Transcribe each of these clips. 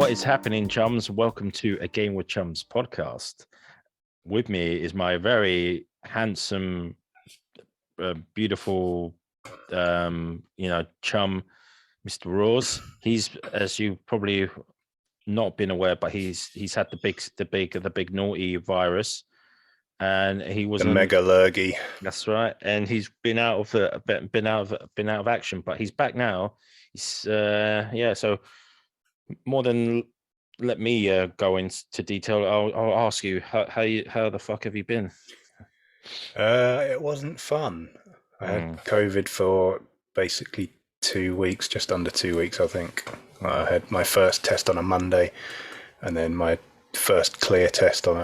What is happening, chums? Welcome to a Game with Chums podcast. With me is my very handsome, beautiful, chum, Mr. Rors. He's, as you probably not been aware, but he's had the big naughty virus, and he was the mega lurgy. That's right, and he's been out of action, but he's back now. He's So more than let me go into detail, I'll ask you how the fuck have you been? It wasn't fun. I had COVID for basically 2 weeks, just under 2 weeks, I think. I had my first test on a Monday, and then my first clear test on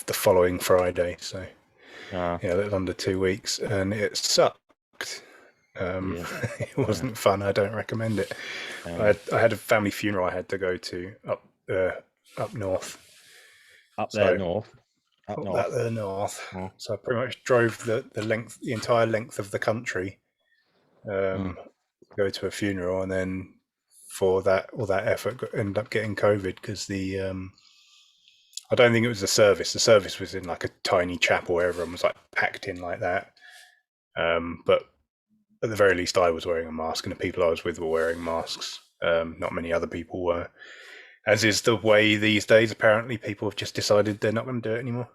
the following Friday. So yeah, a little under 2 weeks, and it sucked. It wasn't fun. I don't recommend it. I had a family funeral I had to go to up north. Up there north. Oh. So I pretty much drove the entire length of the country, go to a funeral, and then for all that effort, ended up getting COVID because I don't think it was the service. The service was in like a tiny chapel where everyone was like packed in like that. But at the very least, I was wearing a mask, and the people I was with were wearing masks. Not many other people were. As is the way these days, apparently people have just decided they're not going to do it anymore.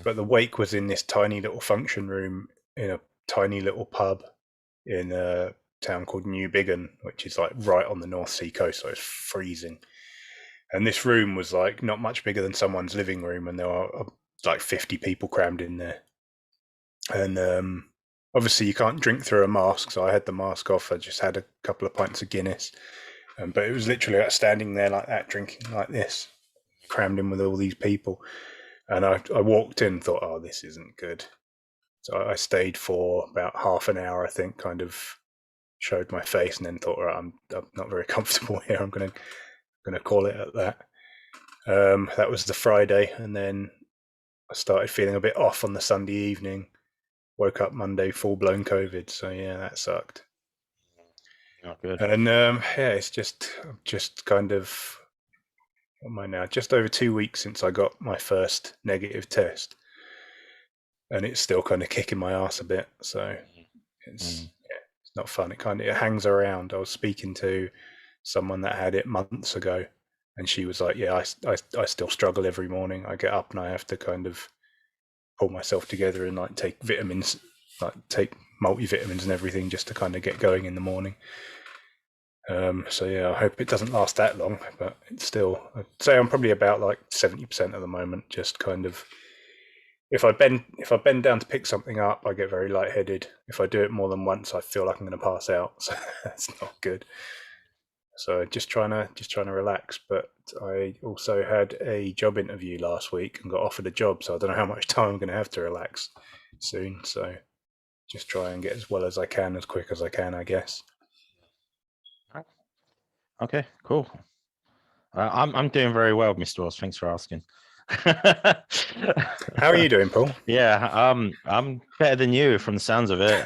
But the wake was in this tiny little function room in a tiny little pub in a town called New Biggin, which is like right on the North Sea coast, so it's freezing. And this room was like not much bigger than someone's living room, and there were like 50 people crammed in there. And obviously you can't drink through a mask, so I had the mask off. I just had a couple of pints of Guinness. But it was literally like standing there like that, drinking like this, crammed in with all these people. And I walked in and thought, oh, this isn't good. So I stayed for about half an hour, I think, kind of showed my face, and then thought, all right, I'm not very comfortable here. I'm gonna call it at that. That was the Friday, and then I started feeling a bit off on the Sunday evening. Woke up Monday, full-blown COVID. So yeah, that sucked. Not good. And it's just kind of, what am I now? Just over 2 weeks since I got my first negative test, and it's still kind of kicking my ass a bit. So it's not fun. It hangs around. I was speaking to someone that had it months ago, and she was like, "Yeah, I still struggle every morning. I get up and I have to kind of pull myself together and like take vitamins, like take multivitamins and everything just to kind of get going in the morning." So yeah, I hope it doesn't last that long, but it's still, I'd say I'm probably about like 70% at the moment. Just kind of, if I bend down to pick something up, I get very lightheaded. If I do it more than once, I feel like I'm going to pass out. So that's not good. So just trying to relax. But I also had a job interview last week and got offered a job, so I don't know how much time I'm going to have to relax soon. So just try and get as well as I can, as quick as I can, I guess. Okay, cool. I'm doing very well, Mr. Ross. Thanks for asking. How are you doing, Paul? Yeah, I'm better than you from the sounds of it.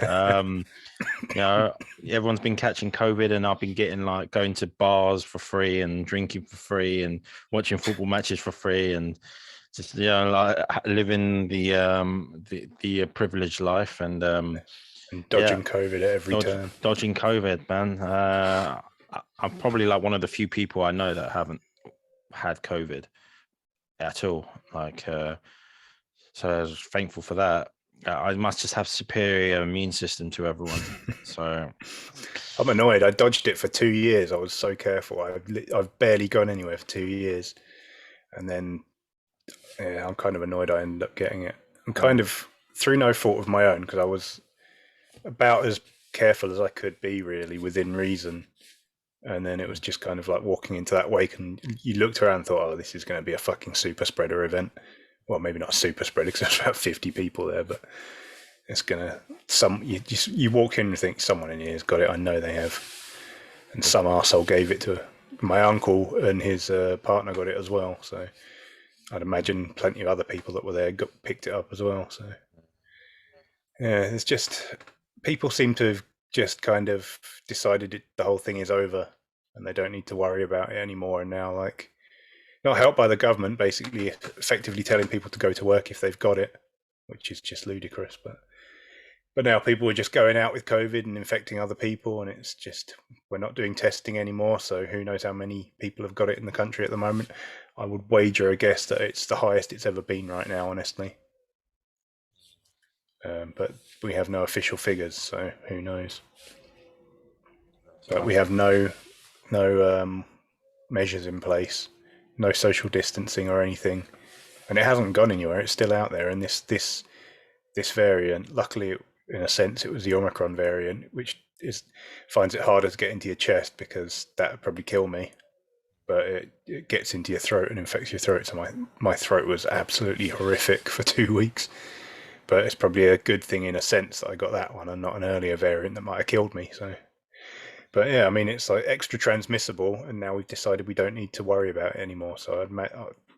Everyone's been catching COVID, and I've been getting like going to bars for free and drinking for free and watching football matches for free and just like living the privileged life and dodging COVID at every turn. Dodging COVID, man. I'm probably like one of the few people I know that haven't had COVID at all. Like, so I was thankful for that. I must just have superior immune system to everyone. So I'm annoyed. I dodged it for 2 years. I was so careful. I've barely gone anywhere for 2 years, and then I'm kind of annoyed I ended up getting it. I'm kind of through no fault of my own, because I was about as careful as I could be, really, within reason. And then it was just kind of like walking into that wake, and you looked around and thought, oh, this is going to be a fucking super spreader event. Well, maybe not a super spreader because there's about 50 people there, but it's going to, you walk in and think, someone in here has got it. I know they have. And some arsehole gave it to my uncle, and his partner got it as well. So I'd imagine plenty of other people that were there picked it up as well. So yeah, it's just, people seem to have just kind of decided the whole thing is over and they don't need to worry about it anymore. And now, like, not helped by the government, basically effectively telling people to go to work if they've got it, which is just ludicrous. But now people are just going out with COVID and infecting other people, and it's just, we're not doing testing anymore. So who knows how many people have got it in the country at the moment? I would wager a guess that it's the highest it's ever been right now, honestly. But we have no official figures, so who knows? But we have no measures in place, no social distancing or anything, and it hasn't gone anywhere. It's still out there, and this variant, luckily, in a sense, it was the Omicron variant, which finds it harder to get into your chest, because that would probably kill me. But it gets into your throat and infects your throat. So my throat was absolutely horrific for 2 weeks. But it's probably a good thing in a sense that I got that one and not an earlier variant that might have killed me. So, but yeah, I mean, it's like extra transmissible, and now we've decided we don't need to worry about it anymore. So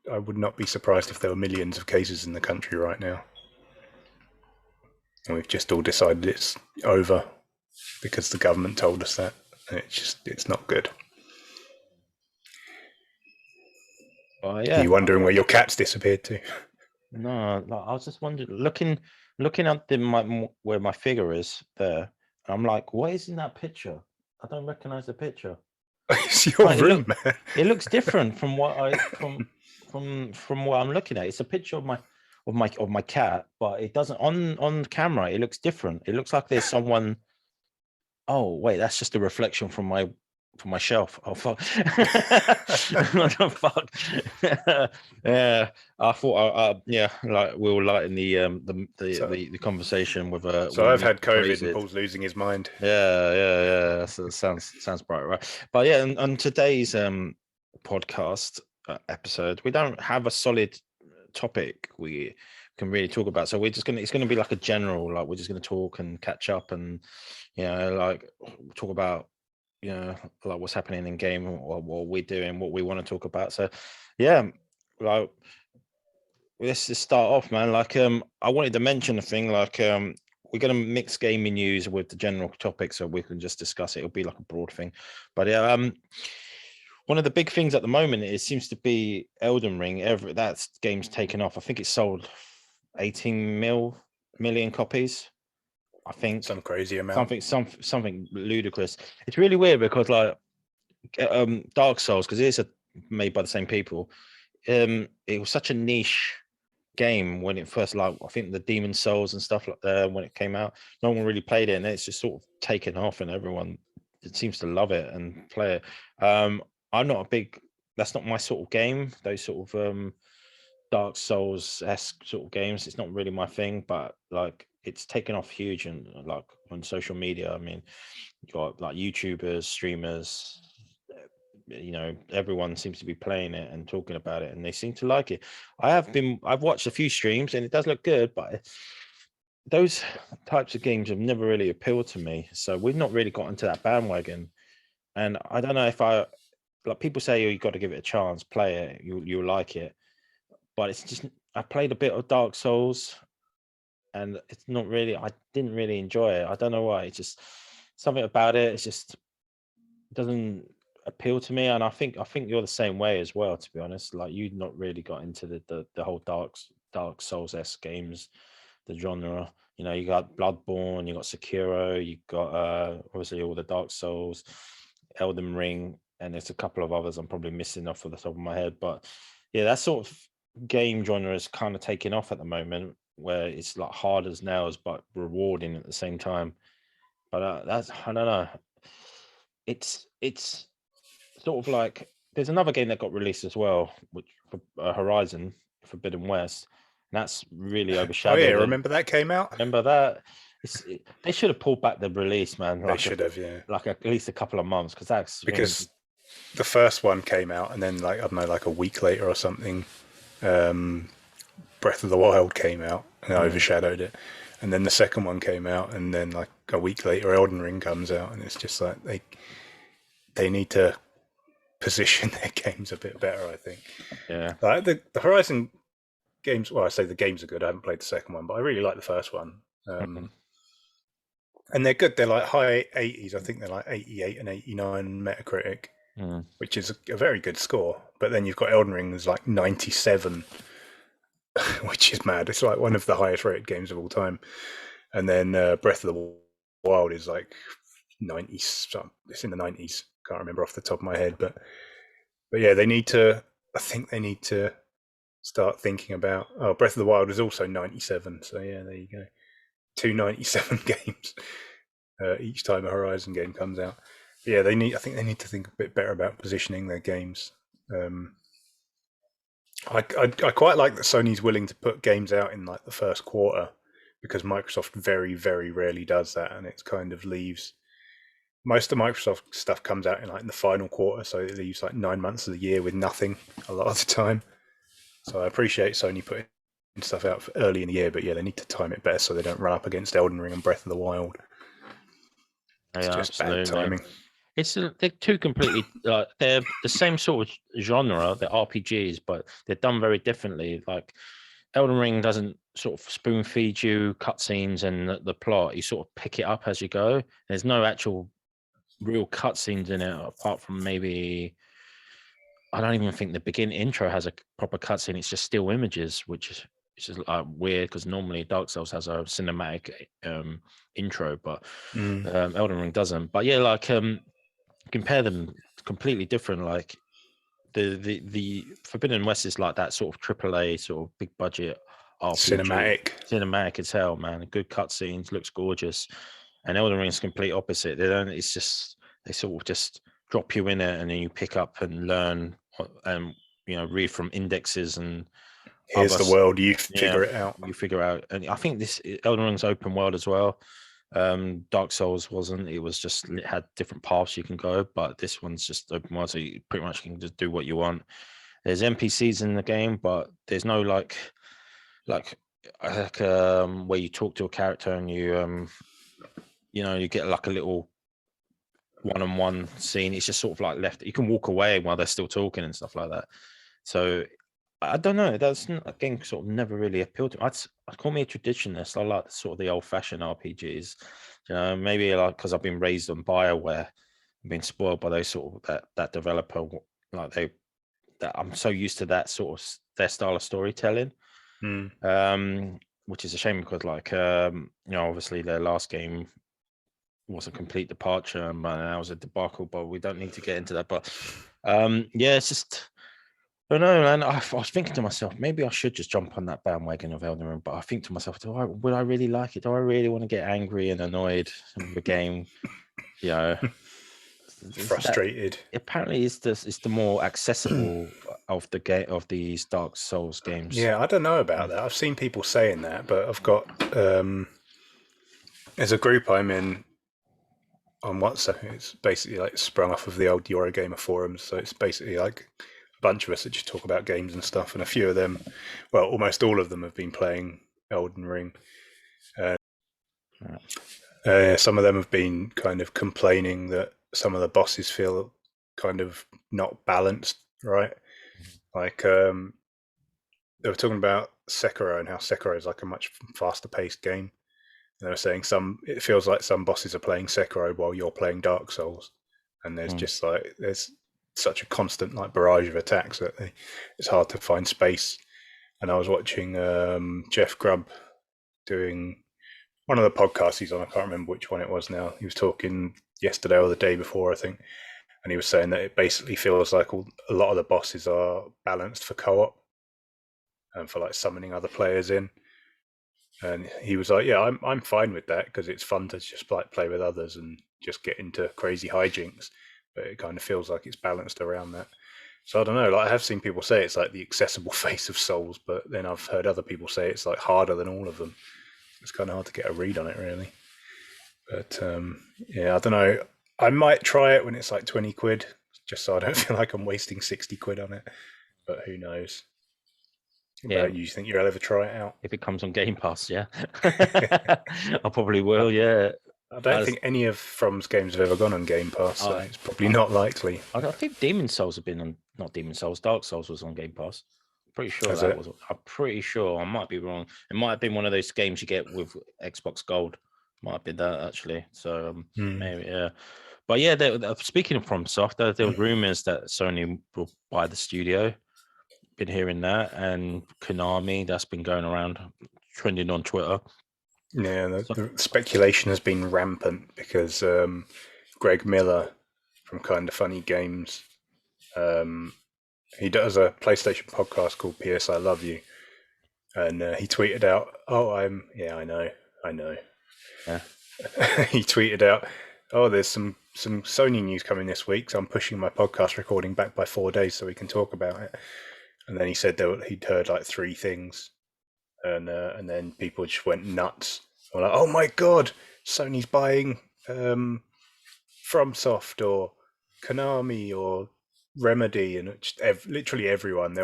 I would not be surprised if there were millions of cases in the country right now. And we've just all decided it's over because the government told us that. And it's not good. Yeah. Are you wondering where your cat's disappeared to? No, I was just wondering, looking at where my figure is there. I'm like, what is in that picture? I don't recognize the picture. It's your room, man. It looks different from what from what I'm looking at. It's a picture of my cat, but it doesn't on camera. It looks different. It looks like there's someone. Oh wait, that's just a reflection from my shelf. Oh fuck! What the fuck? Yeah, I thought. Yeah, like we were lighting the conversation with a. So I've had COVID, and Paul's losing his mind. Yeah. So it sounds bright, right? But yeah, on today's podcast episode, we don't have a solid topic we can really talk about. So it's gonna be like a general, like we're just gonna talk and catch up, and like talk about like what's happening in game, or what we're doing, what we want to talk about. So yeah, like let's just start off, man. Like I wanted to mention a thing, like we're gonna mix gaming news with the general topic, so we can just discuss it. It'll be like a broad thing. But yeah, one of the big things at the moment, it seems to be Elden Ring. That game's taken off. I think it sold 18 million copies. I think some crazy amount, something ludicrous. It's really weird because like Dark Souls, because it is made by the same people. It was such a niche game when it first, like I think the Demon Souls and stuff like that, when it came out, no one really played it, and it's just sort of taken off, and everyone seems to love it and play it. I'm not a big. That's not my sort of game. Those sort of Dark Souls-esque sort of games. It's not really my thing, but like it's taken off huge, and like on social media. I mean, you got like YouTubers, streamers. Everyone seems to be playing it and talking about it, and they seem to like it. I've watched a few streams, and it does look good, but those types of games have never really appealed to me. So we've not really got into that bandwagon, and I don't know if like people say, you got to give it a chance, play it, you'll like it. But it's just, I played a bit of Dark Souls, and it's not really, I didn't really enjoy it. I don't know why. It's just something about it. It's just doesn't appeal to me. And I think you're the same way as well, to be honest. Like you've not really got into the whole Dark Souls-esque games, the genre. You got Bloodborne, you got Sekiro, you got obviously all the Dark Souls, Elden Ring, and there's a couple of others I'm probably missing off of the top of my head. But yeah, that sort of game genre is kind of taking off at the moment, where it's like hard as nails but rewarding at the same time. But that's, I don't know, it's sort of like, there's another game that got released as well, which Horizon Forbidden West, and that's really overshadowed. Oh yeah, remember that came out? Remember that? They should have pulled back the release, man. They should have, yeah, like at least a couple of months, because the first one came out, and then like I don't know, like a week later or something, Breath of the Wild came out and overshadowed it, and then the second one came out, and then like a week later Elden Ring comes out, and it's just like they need to position their games a bit better, I think. Yeah, like the Horizon games, well, I say the games are good. I haven't played the second one, but I really like the first one. And they're good. They're like high 80s. I think they're like 88 and 89 on Metacritic. which is a very good score. But then you've got Elden Ring is like 97, which is mad. It's like one of the highest rated games of all time. And then Breath of the Wild is like 90. It's in the 90s. Can't remember off the top of my head, but yeah, they need to. I think they need to start thinking about. Oh, Breath of the Wild is also 97. So yeah, there you go. 2 97 games each time a Horizon game comes out. But yeah, I think they need to think a bit better about positioning their games. I quite like that Sony's willing to put games out in like the first quarter, because Microsoft very, very rarely does that, and it kind of leaves most of Microsoft stuff comes out in like in the final quarter, so it leaves like 9 months of the year with nothing a lot of the time. So I appreciate Sony putting stuff out early in the year, but yeah, they need to time it better so they don't run up against Elden Ring and Breath of the Wild. It's just bad timing. They're two completely they're the same sort of genre. They're RPGs, but they're done very differently. Like Elden Ring doesn't sort of spoon feed you cutscenes and the plot. You sort of pick it up as you go. There's no actual real cutscenes in it, apart from maybe I don't even think the beginning intro has a proper cutscene. It's just still images, which is weird because normally Dark Souls has a cinematic intro, but Elden Ring doesn't. But yeah, like compare them, completely different. Like the Forbidden West is like that sort of AAA sort of big budget RPG. Cinematic as hell, man. Good cutscenes, looks gorgeous. And Elden Ring is complete opposite. It's just they sort of just drop you in it, and then you pick up and learn, and read from indexes and. Here's the world. You figure it out. You figure out, and I think this Elden Ring's open world as well. Dark Souls wasn't. It was just it had different paths you can go, but this one's just open world, so you pretty much can just do what you want. There's NPCs in the game, but there's no like where you talk to a character and you you get like a little one-on-one scene. It's just sort of like left. You can walk away while they're still talking and stuff like that. So I don't know. That's again sort of never really appealed to me. I'd call me a traditionalist. I like sort of the old-fashioned RPGs. Maybe like because I've been raised on BioWare, I've been spoiled by those sort of that developer. Like that I'm so used to that sort of their style of storytelling. Which is a shame because like obviously their last game was a complete departure and that was a debacle. But we don't need to get into that. But yeah, it's just. I don't know, man. I was thinking to myself, maybe I should just jump on that bandwagon of Elden Ring. But I think to myself, would I really like it? Do I really want to get angry and annoyed with the game? Frustrated. Apparently, it's the more accessible of the game of these Dark Souls games. Yeah, I don't know about that. I've seen people saying that, but I've got there's a group I'm in on WhatsApp. It's basically like sprung off of the old Eurogamer forums. So it's basically like bunch of us that just talk about games and stuff, and a few of them, well, almost all of them have been playing Elden Ring. Some of them have been kind of complaining that some of the bosses feel kind of not balanced, right? Like they were talking about Sekiro and how Sekiro is like a much faster paced game. And they were saying it feels like some bosses are playing Sekiro while you're playing Dark Souls, and there's just like there's such a constant like barrage of attacks that it's hard to find space. And I was watching Jeff Grubb doing one of the podcasts he's on. I can't remember which one it was now. He was talking yesterday or the day before, I think, and he was saying that it basically feels like a lot of the bosses are balanced for co-op and for like summoning other players in. And he was like, yeah, I'm fine with that because it's fun to just like play with others and just get into crazy hijinks. But it kind of feels like it's balanced around that. So I don't know. Like I have seen people say it's like the accessible face of Souls, but then I've heard other people say it's like harder than all of them. It's kind of hard to get a read on it, really. But yeah, I don't know. I might try it when it's like 20 quid, just so I don't feel like I'm wasting 60 quid on it. But who knows? Yeah. You think you'll ever try it out? If it comes on Game Pass, yeah. I probably will, yeah. I don't think any of From's games have ever gone on Game Pass, so it's probably not likely. I think Demon Souls have been on, not Demon Souls, Dark Souls was on Game Pass. Pretty sure that was. I'm pretty sure. I might be wrong. It might have been one of those games you get with Xbox Gold. Might have been that actually. So maybe, yeah. But yeah, speaking of FromSoft, there was rumors that Sony will buy the studio. Been hearing that, and Konami, that's been going around, trending on Twitter. Yeah, the speculation has been rampant because Greg Miller from Kind of Funny Games, he does a PlayStation podcast called PS I Love You, and he tweeted out, I know. Yeah. He tweeted out, there's some Sony news coming this week, so I'm pushing my podcast recording back by 4 days so we can talk about it. And then he said that he'd heard like 3 things, and then people just went nuts. They're like, oh my god, Sony's buying FromSoft or Konami or Remedy, and just literally everyone.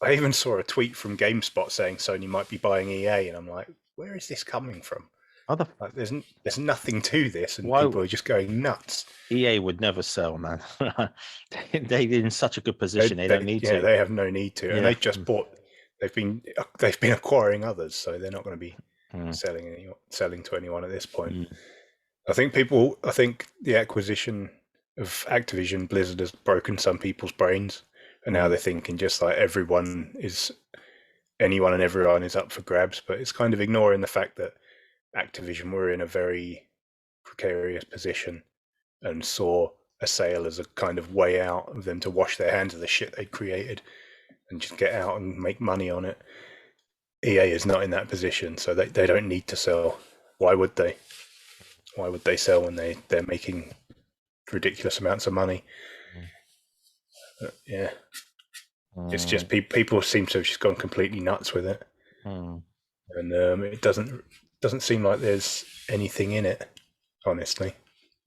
I even saw a tweet from GameSpot saying Sony might be buying EA, and I'm like, where is this coming from? Like, there's nothing to this, and people are just going nuts. EA would never sell, man. They're in such a good position. They don't need to. Yeah, they have no need to, and they've just bought. They've been acquiring others, so they're not going to be selling to anyone at this point. I think the acquisition of Activision Blizzard has broken some people's brains, and now they're thinking just like anyone and everyone is up for grabs. But it's kind of ignoring the fact that Activision were in a very precarious position and saw a sale as a kind of way out of them to wash their hands of the shit they created and just get out and make money on it. EA is not in that position, so they don't need to sell. Why would they? Why would they sell when they're making ridiculous amounts of money? Yeah. It's just people seem to have just gone completely nuts with it. And it doesn't seem like there's anything in it, honestly,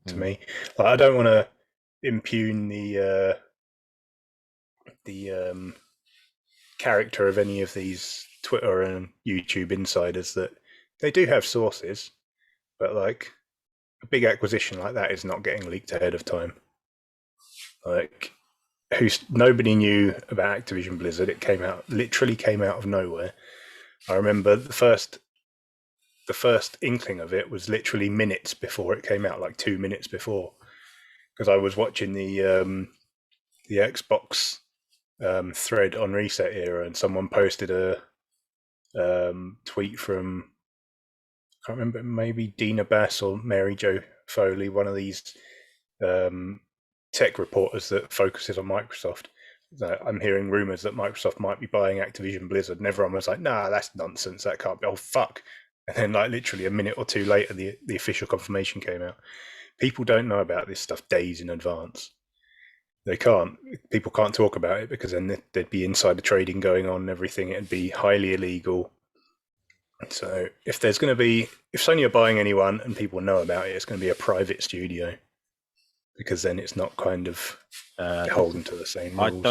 to me. Like, I don't want to impugn the character of any of these Twitter and YouTube insiders, that they do have sources, but like a big acquisition like that is not getting leaked ahead of time. Like, nobody knew about Activision Blizzard. It literally came out of nowhere. I remember the first inkling of it was literally minutes before it came out, like 2 minutes before, because I was watching the Xbox thread on Reset Era, and someone posted a tweet from, I can't remember, maybe Dina Bass or Mary Jo Foley, one of these tech reporters that focuses on Microsoft. I'm hearing rumors that Microsoft might be buying Activision Blizzard, and everyone was like, nah, that's nonsense, that can't be. Oh fuck. And then like literally a minute or two later the official confirmation came out. People don't know about this stuff days in advance. People can't talk about it, because then there'd be insider trading going on and everything. It'd be highly illegal. So if Sony are buying anyone and people know about it, it's going to be a private studio, because then it's not kind of beholden to the same rules.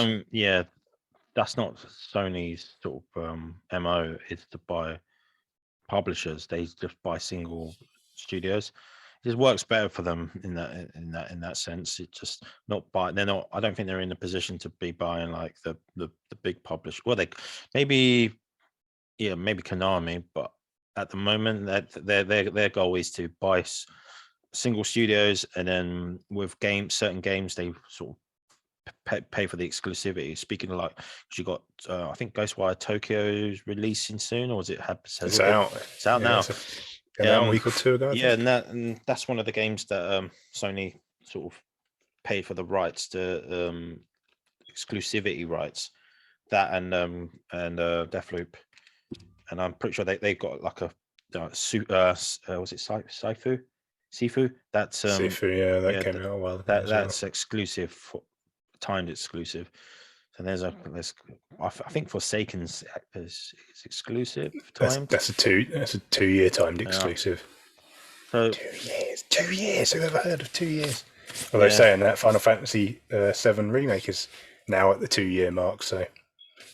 That's not Sony's sort of MO, is to buy publishers. They just buy single studios. It just works better for them in that sense. It just they're not, I don't think they're in a position to be buying like the big publisher. Well, maybe Konami, but at the moment their goal is to buy single studios, and then with certain games they sort of pay for the exclusivity. Speaking of, like, you got I think Ghostwire Tokyo's releasing soon, or is it? It's out. It's out now. A week or two ago. And that's one of the games that Sony sort of paid for the rights to exclusivity rights. That and Deathloop, and I'm pretty sure they've got like a was it Sifu? Sifu? That's Sifu, that came out a while ago. That's exclusive, timed exclusive. And there's I think Forsaken's is exclusive timed. That's a 2-year timed exclusive. So 2 years. Who ever heard of 2 years? Although saying that, Final Fantasy VII Remake is now at the 2-year mark. So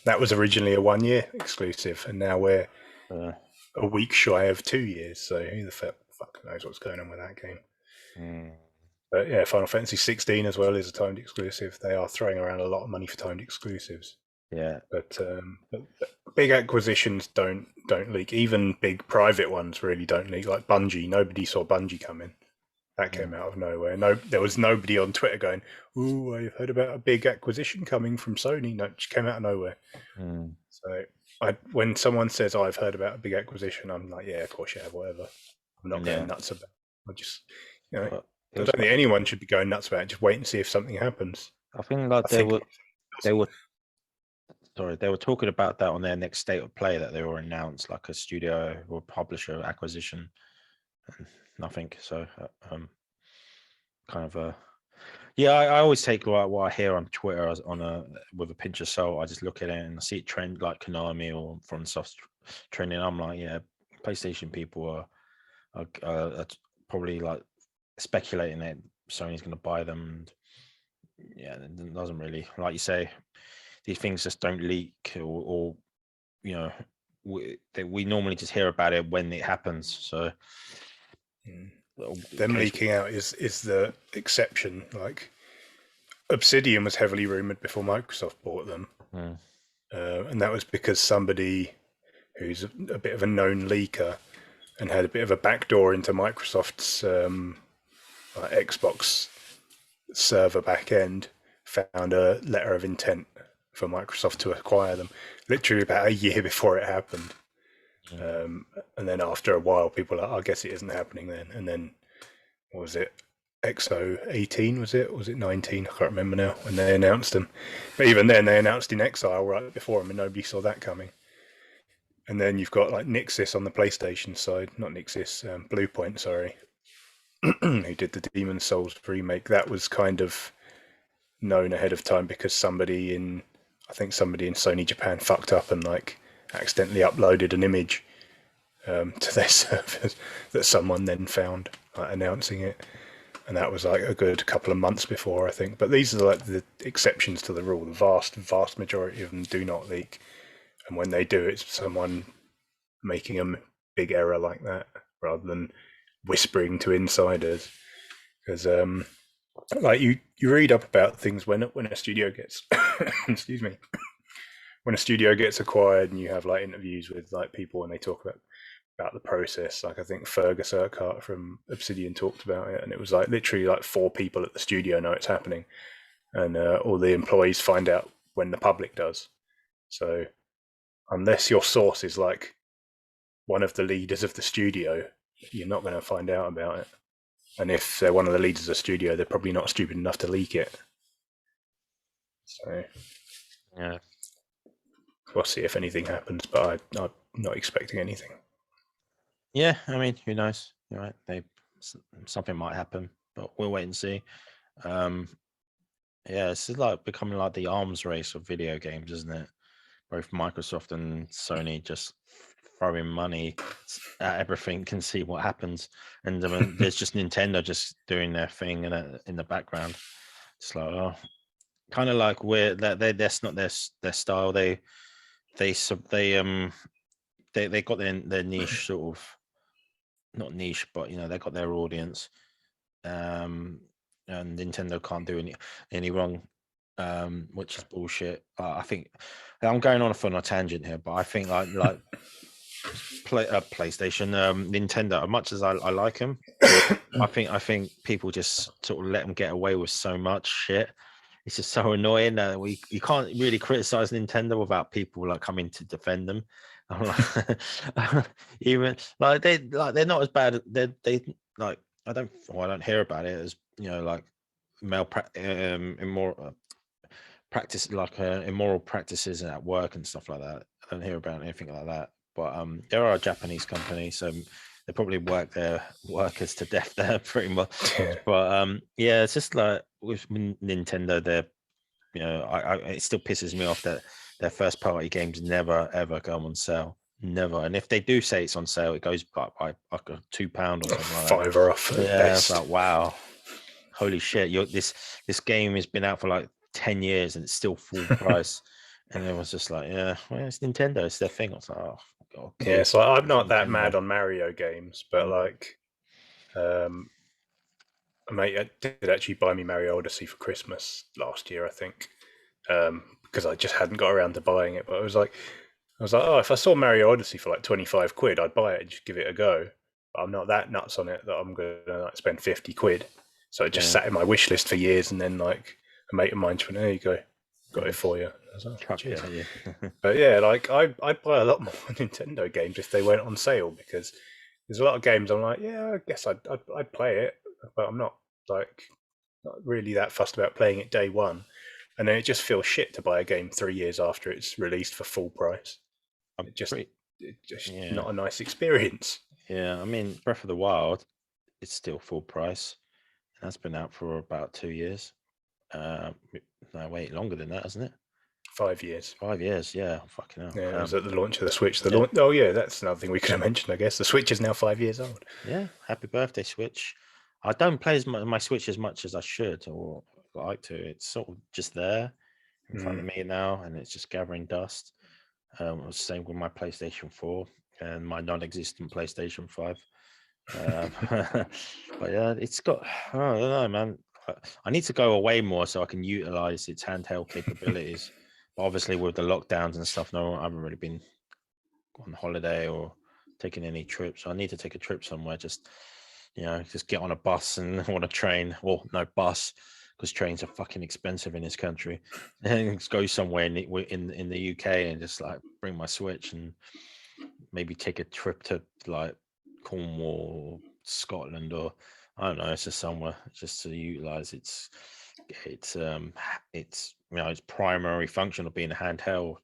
that was originally a 1-year exclusive, and now we're a week shy of 2 years. So who the fuck knows what's going on with that game? But yeah, Final Fantasy 16 as well is a timed exclusive. They are throwing around a lot of money for timed exclusives. Yeah, but big acquisitions don't leak. Even big private ones really don't leak. Like Bungie, nobody saw Bungie coming. That came out of nowhere. No, there was nobody on Twitter going, "Ooh, I've heard about a big acquisition coming from Sony." No, it just came out of nowhere. So, when someone says, "I've heard about a big acquisition," I'm like, "Yeah, of course you have. Whatever." I'm not going nuts about it. I just, I don't think anyone should be going nuts about it. Just wait and see if something happens. I think like they were talking about that on their next State of Play, that they were announced like a studio or publisher acquisition, and nothing. So kind of I always take what I hear on Twitter with a pinch of salt. I just look at it and I see it trend like Konami or FromSoft trending. I'm like, yeah, PlayStation people are probably like speculating that Sony's going to buy them. And yeah, it doesn't really, like you say, these things just don't leak, or we normally just hear about it when it happens. So them leaking out is the exception. Like Obsidian was heavily rumored before Microsoft bought them, and that was because somebody who's a bit of a known leaker and had a bit of a backdoor into Microsoft's Xbox server back end found a letter of intent for Microsoft to acquire them literally about a year before it happened. And then after a while, people are like, I guess it isn't happening then. And then, what was it? XO 18, was it? Or was it 19? I can't remember now, when they announced them. But even then, they announced In Exile right before them, and nobody saw that coming. And then you've got like Nixis on the PlayStation side, not Nixis, Bluepoint, sorry, who did the Demon's Souls remake. That was kind of known ahead of time because somebody in Sony Japan fucked up and like accidentally uploaded an image to their servers that someone then found, announcing it. And that was like a good couple of months before, I think. But these are like the exceptions to the rule. The vast majority of them do not leak. And when they do, it's someone making a big error like that rather than whispering to insiders. Because like you read up about things when a studio gets excuse me, when a studio gets acquired, and you have like interviews with like people and they talk about the process. Like I think Fergus Urquhart from Obsidian talked about it, and it was like literally like 4 people at the studio know it's happening, and all the employees find out when the public does. So unless your source is like one of the leaders of the studio, you're not going to find out about it. And if they're one of the leaders of the studio, they're probably not stupid enough to leak it. So yeah, we'll see if anything happens, but I'm not expecting anything. Yeah, I mean, who knows? You're right. Something might happen, but we'll wait and see. Yeah, it's like becoming like the arms race of video games, isn't it? Both Microsoft and Sony just throwing money at everything and see what happens. And there's just Nintendo just doing their thing in the background. It's like, kind of like that's not their style. They got their niche, sort of, not niche, but they got their audience. And Nintendo can't do any wrong, which is bullshit. I think I'm going on a tangent here, but I think like PlayStation, Nintendo, as much as I like them, I think people just sort of let them get away with so much shit. It's just so annoying that you can't really criticize Nintendo without people like coming to defend them. Even like they're not as bad. They like I don't hear about it as like immoral practice, like immoral practices at work and stuff like that. I don't hear about anything like that. But there are a Japanese company, so they probably work their workers to death there pretty much. Yeah. But yeah, it's just like with Nintendo, they're it still pisses me off that their first party games never ever go on sale. Never. And if they do say it's on sale, it goes by like a £2 or something like that. £5 off. Yeah, it's like, wow, holy shit! This game has been out for like 10 years and it's still full price. And everyone's just like, yeah, well, it's Nintendo, it's their thing. I was like, oh god. Okay. Yeah, so I'm not that mad on Mario games, but like, a mate did actually buy me Mario Odyssey for Christmas last year, I think, because I just hadn't got around to buying it. But I was like, oh, if I saw Mario Odyssey for like £25, I'd buy it and just give it a go. But I'm not that nuts on it that I'm going to like spend 50 quid. So it just Yeah. sat in my wish list for years, and then like a mate of mine just went, "There you go, got it for you." I was like, Chuck it "Cheers." at you. But yeah, like I'd buy a lot more Nintendo games if they went on sale, because there's a lot of games I'm like, yeah, I guess I'd play it, but I'm not like not really that fussed about playing it day one. And then it just feels shit to buy a game 3 years after it's released for full price. I'm It just pretty, it's just yeah, not a nice experience. yeah. I mean, Breath of the Wild, it's still full price. That's been out for about 2 years. No, wait, longer than that, isn't it? 5 years. 5 years, yeah. Fucking Yeah, it hell. was at the launch of the Switch. Yeah, Oh yeah, that's another thing we could have mentioned. I guess the Switch is now 5 years old. yeah. Happy birthday, Switch. I don't play my Switch as much as I should or like to. It's sort of just there in front of me now, and it's just gathering dust. Same with my PlayStation 4 and my non-existent PlayStation 5. But yeah, it's got. I don't know, man. I need to go away more so I can utilize its handheld capabilities. But obviously, with the lockdowns and stuff, no, I haven't really been on holiday or taking any trips. So I need to take a trip somewhere. Just just get on a bus and on a train. Well, no bus because trains are fucking expensive in this country. And just go somewhere in the UK and just like bring my Switch and maybe take a trip to like Cornwall, Scotland, or I don't know, it's just somewhere just to utilize its its its primary function of being a handheld.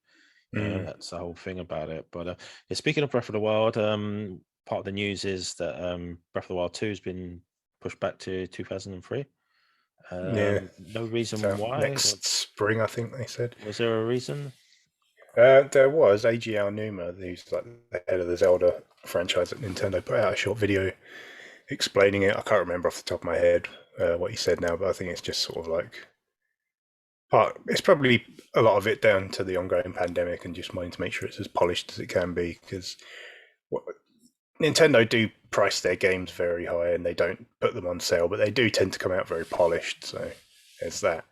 That's the whole thing about it. But yeah, speaking of Breath of the Wild, part of the news is that Breath of the Wild 2 has been pushed back to 2003. Yeah, No reason so why. next spring, I think they said. Was there a reason? There was Eiji Aonuma, who's like the head of the Zelda franchise at Nintendo, put out a short video explaining it. I can't remember off the top of my head what he said now, but I think it's just sort of like it's probably a lot of it down to the ongoing pandemic and just wanting to make sure it's as polished as it can be, because Nintendo do price their games very high and they don't put them on sale, but they do tend to come out very polished. So there's that.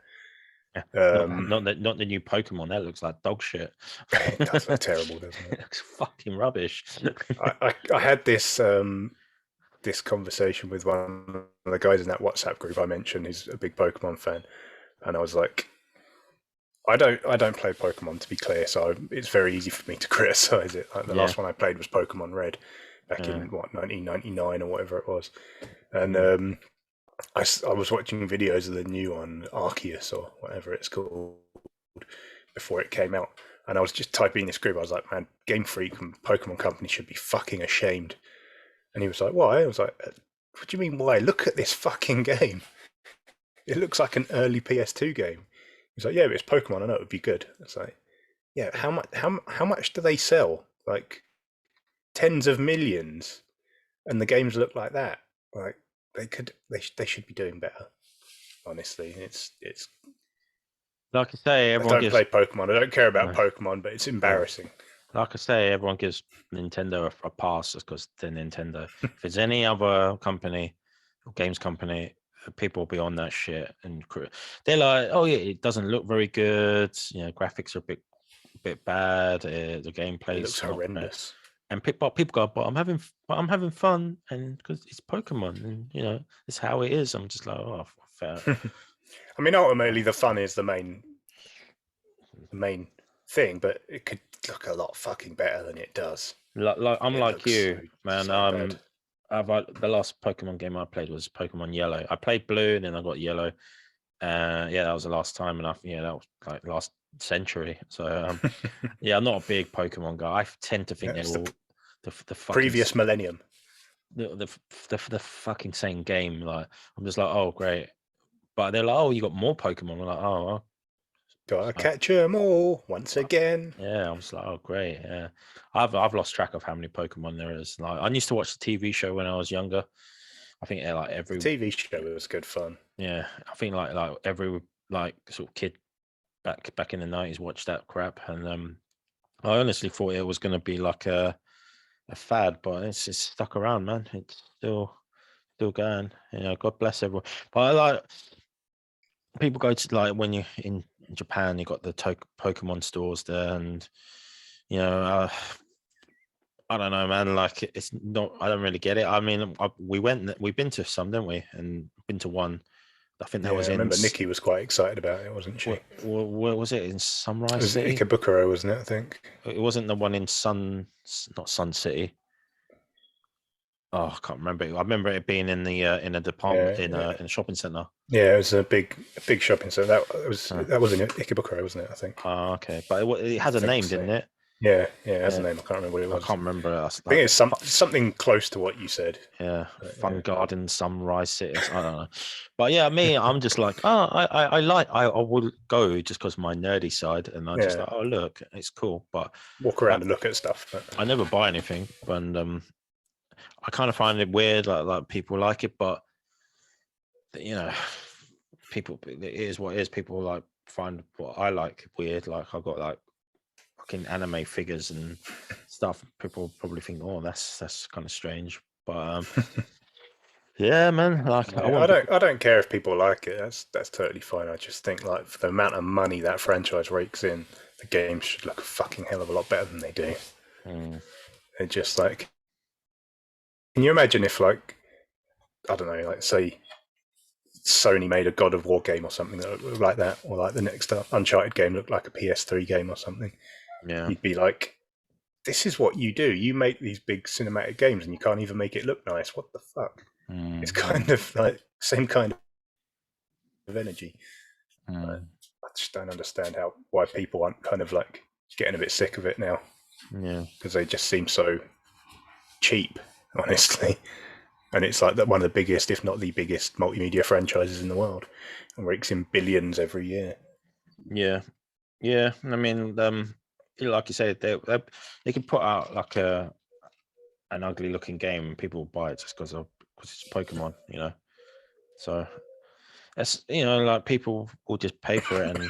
Not the new Pokemon. That looks like dog shit. It does look terrible, doesn't it? It looks fucking rubbish. I had this this conversation with one of the guys in that WhatsApp group I mentioned, who's a big Pokemon fan, and I was like, I don't play Pokemon, to be clear, so it's very easy for me to criticize it. Like the last one I played was Pokemon Red back in 1999 or whatever it was, and I was watching videos of the new one, Arceus or whatever it's called, before it came out, and I was just typing in this group. I was like, man, Game Freak and Pokemon Company should be fucking ashamed. And he was like, why? I was like, what do you mean why? Look at this fucking game. It looks like an early PS2 game. He's like, yeah, but it's Pokemon. I know it would be good. It's like, yeah, how much do they sell? Like tens of millions, and the games look like that. Like they should be doing better. Honestly, it's. Like I say, I don't play Pokemon. I don't care about Pokemon, but it's embarrassing. Like I say, everyone gives Nintendo a pass because they're Nintendo. If it's any other company or games company, people will be on that shit and they're like, "Oh yeah, it doesn't look very good. Graphics are a bit bad. The gameplay looks horrendous." And people go, "But I'm having fun, and because it's Pokemon, and it's how it is." I'm just like, "Oh, fair." I mean, ultimately, the fun is the main thing, but it could look a lot fucking better than it does. Like I'm like you, man. So the last Pokemon game I played was Pokemon Yellow. I played Blue, and then I got Yellow. Yeah, that was the last time, and that was like last century. So yeah, I'm not a big Pokemon guy. I tend to think they're all the fucking previous millennium. The fucking same game. Like I'm just like, oh great, but they're like, oh, you got more Pokemon. I'm like, oh, well. Gotta catch them all once again. Yeah, I'm just like, oh great. Yeah, I've lost track of how many Pokemon there is. Like I used to watch the TV show when I was younger. I think like every TV show was good fun. Yeah, I think like every sort of kid back in the 90s watched that crap, and I honestly thought it was going to be like a fad, but it's just stuck around, man. It's still going. God bless everyone. But I like people go to like when you're in Japan, you got the Pokemon stores there, and I don't know, man. Like it's not. I don't really get it. I mean, we've been to some, didn't we? And been to one. I think that Yeah, was I in. remember Nikki was quite excited about it, wasn't she? Where was it? In It Sunrise was City? Ikebukuro, wasn't it? I think It wasn't the one in not Sun City. Oh, I can't remember. I remember it being in a department in a shopping center. Yeah, it was a big shopping centre. That was in Ikebukuro, wasn't it? I think. Oh, okay, but it has a name, so. didn't it? Yeah, it has a name. I can't remember what it was. I can't remember. I think it's something close to what you said. Yeah, Fun Garden, Sunrise City. I don't know, but yeah, I'm just like, I would go just because my nerdy side, and I just like, oh look, it's cool, but walk around and look at stuff. But I never buy anything, and I kind of find it weird, like people like it, but you know, people, it is what it is. People like find what I like weird. Like I got like fucking anime figures and stuff. People probably think, oh, that's kind of strange, but yeah, man. Like I don't care if people like it. That's totally fine. I just think like for the amount of money that franchise rakes in, the games should look a fucking hell of a lot better than they do. They're just like, can you imagine if like, I don't know, like say Sony made a God of War game or something that looked like that, or like the next Uncharted game looked like a PS3 game or something. Yeah, you'd be like, this is what you do. You make these big cinematic games and you can't even make it look nice. What the fuck? It's kind of like same kind of energy. I just don't understand why people aren't kind of like getting a bit sick of it now. Yeah, because they just seem so cheap, honestly. And it's like one of the biggest, if not the biggest, multimedia franchises in the world, and rakes in billions every year. Yeah. I mean, like you said, they can put out like an ugly looking game and people buy it just because it's Pokemon, you know. So that's, you know, like people will just pay for it and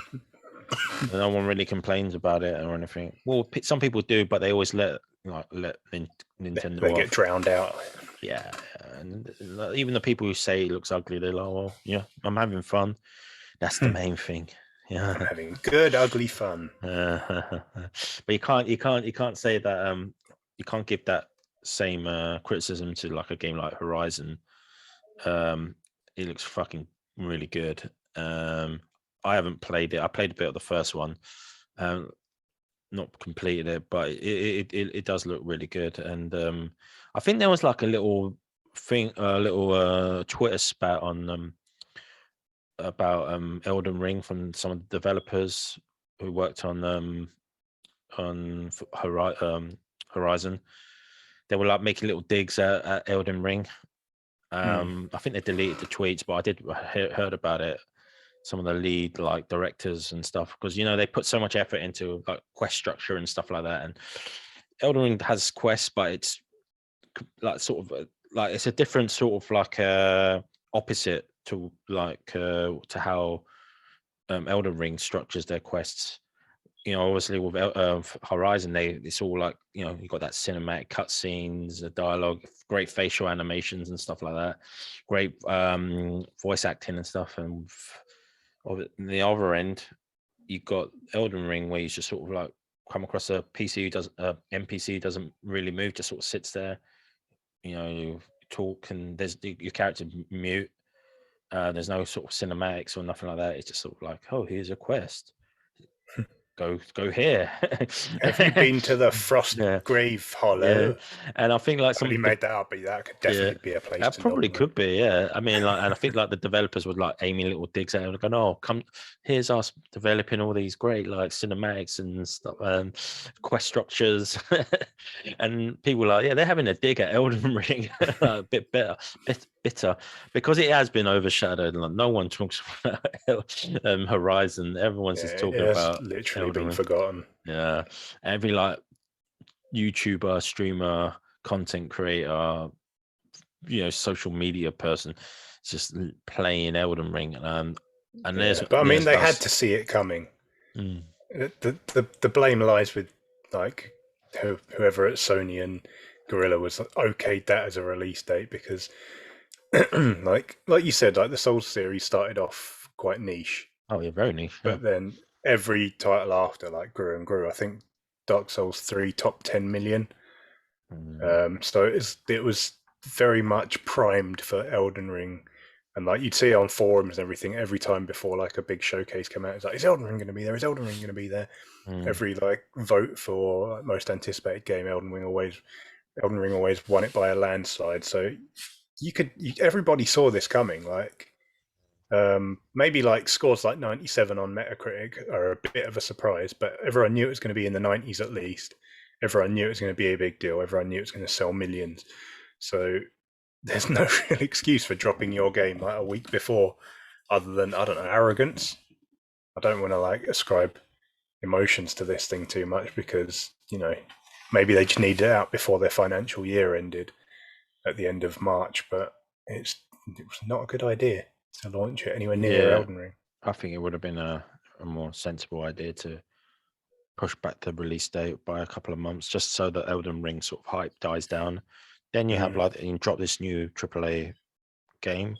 no one really complains about it or anything. Well, some people do, but they always let Nintendo. They get drowned out. Yeah, and even the people who say it looks ugly, they're like, well, yeah, I'm having fun. That's the main thing. Yeah, I'm having good ugly fun. But you can't say that. You can't give that same criticism to like a game like Horizon. It looks fucking really good. I haven't played it. I played a bit of the first one, not completed it, but it does look really good. And I think there was like a little thing, a little Twitter spat on about Elden Ring from some of the developers who worked on Horizon. They were like making little digs at Elden Ring. I think they deleted the tweets, but I did heard about it. Some of the lead like directors and stuff, because you know they put so much effort into like quest structure and stuff like that. And Elden Ring has quests, but it's like sort of like it's a different sort of like opposite to like to how Elden Ring structures their quests. You know, obviously with Horizon, it's all like, you know, you got that cinematic cutscenes, the dialogue, great facial animations and stuff like that, great voice acting and stuff. And on the other end, you got Elden Ring, where you just sort of like come across a PC who does NPC doesn't really move, just sort of sits there. You know, you talk and there's your character mute. There's no sort of cinematics or nothing like that. It's just sort of like, oh, here's a quest. Go here. Have you been to the Frost Grave Hollow? Yeah. And I think like somebody made that up, but that could definitely be a place. That probably could be, yeah. I mean, like, and I think like the developers would like aiming little digs at it and going, "Oh, come, here's us developing all these great like cinematics and stuff, quest structures," and people are like, "Yeah, they're having a dig at Elden Ring, a bit bitter, because it has been overshadowed. Like, no one talks about Horizon. Everyone's just talking about literally been forgotten. Yeah, every like YouTuber, streamer, content creator, you know, social media person just playing Elden Ring. And there's, but I mean, they had to see it coming. The blame lies with like whoever at Sony and Guerrilla was okayed that as a release date, because like you said, like the Souls series started off quite niche. Oh yeah, very niche. But then every title after like grew and grew. I think Dark Souls 3 top 10 million. So it was very much primed for Elden Ring, and like you'd see on forums and everything every time before like a big showcase came out. It's like, is Elden Ring going to be there? Is Elden Ring going to be there? Every like vote for like, most anticipated game, Elden Ring always won it by a landslide. So everybody saw this coming. Like maybe like scores like 97 on Metacritic are a bit of a surprise, but everyone knew it was going to be in the 90s at least. Everyone knew it was going to be a big deal. Everyone knew it was going to sell millions. So there's no real excuse for dropping your game like a week before, other than, I don't know, arrogance. I don't want to like ascribe emotions to this thing too much because, you know, maybe they just needed it out before their financial year ended at the end of March, but it was not a good idea to launch it anywhere near Elden Ring. I think it would have been a more sensible idea to push back the release date by a couple of months, just so that Elden Ring sort of hype dies down. Then you have like you drop this new AAA game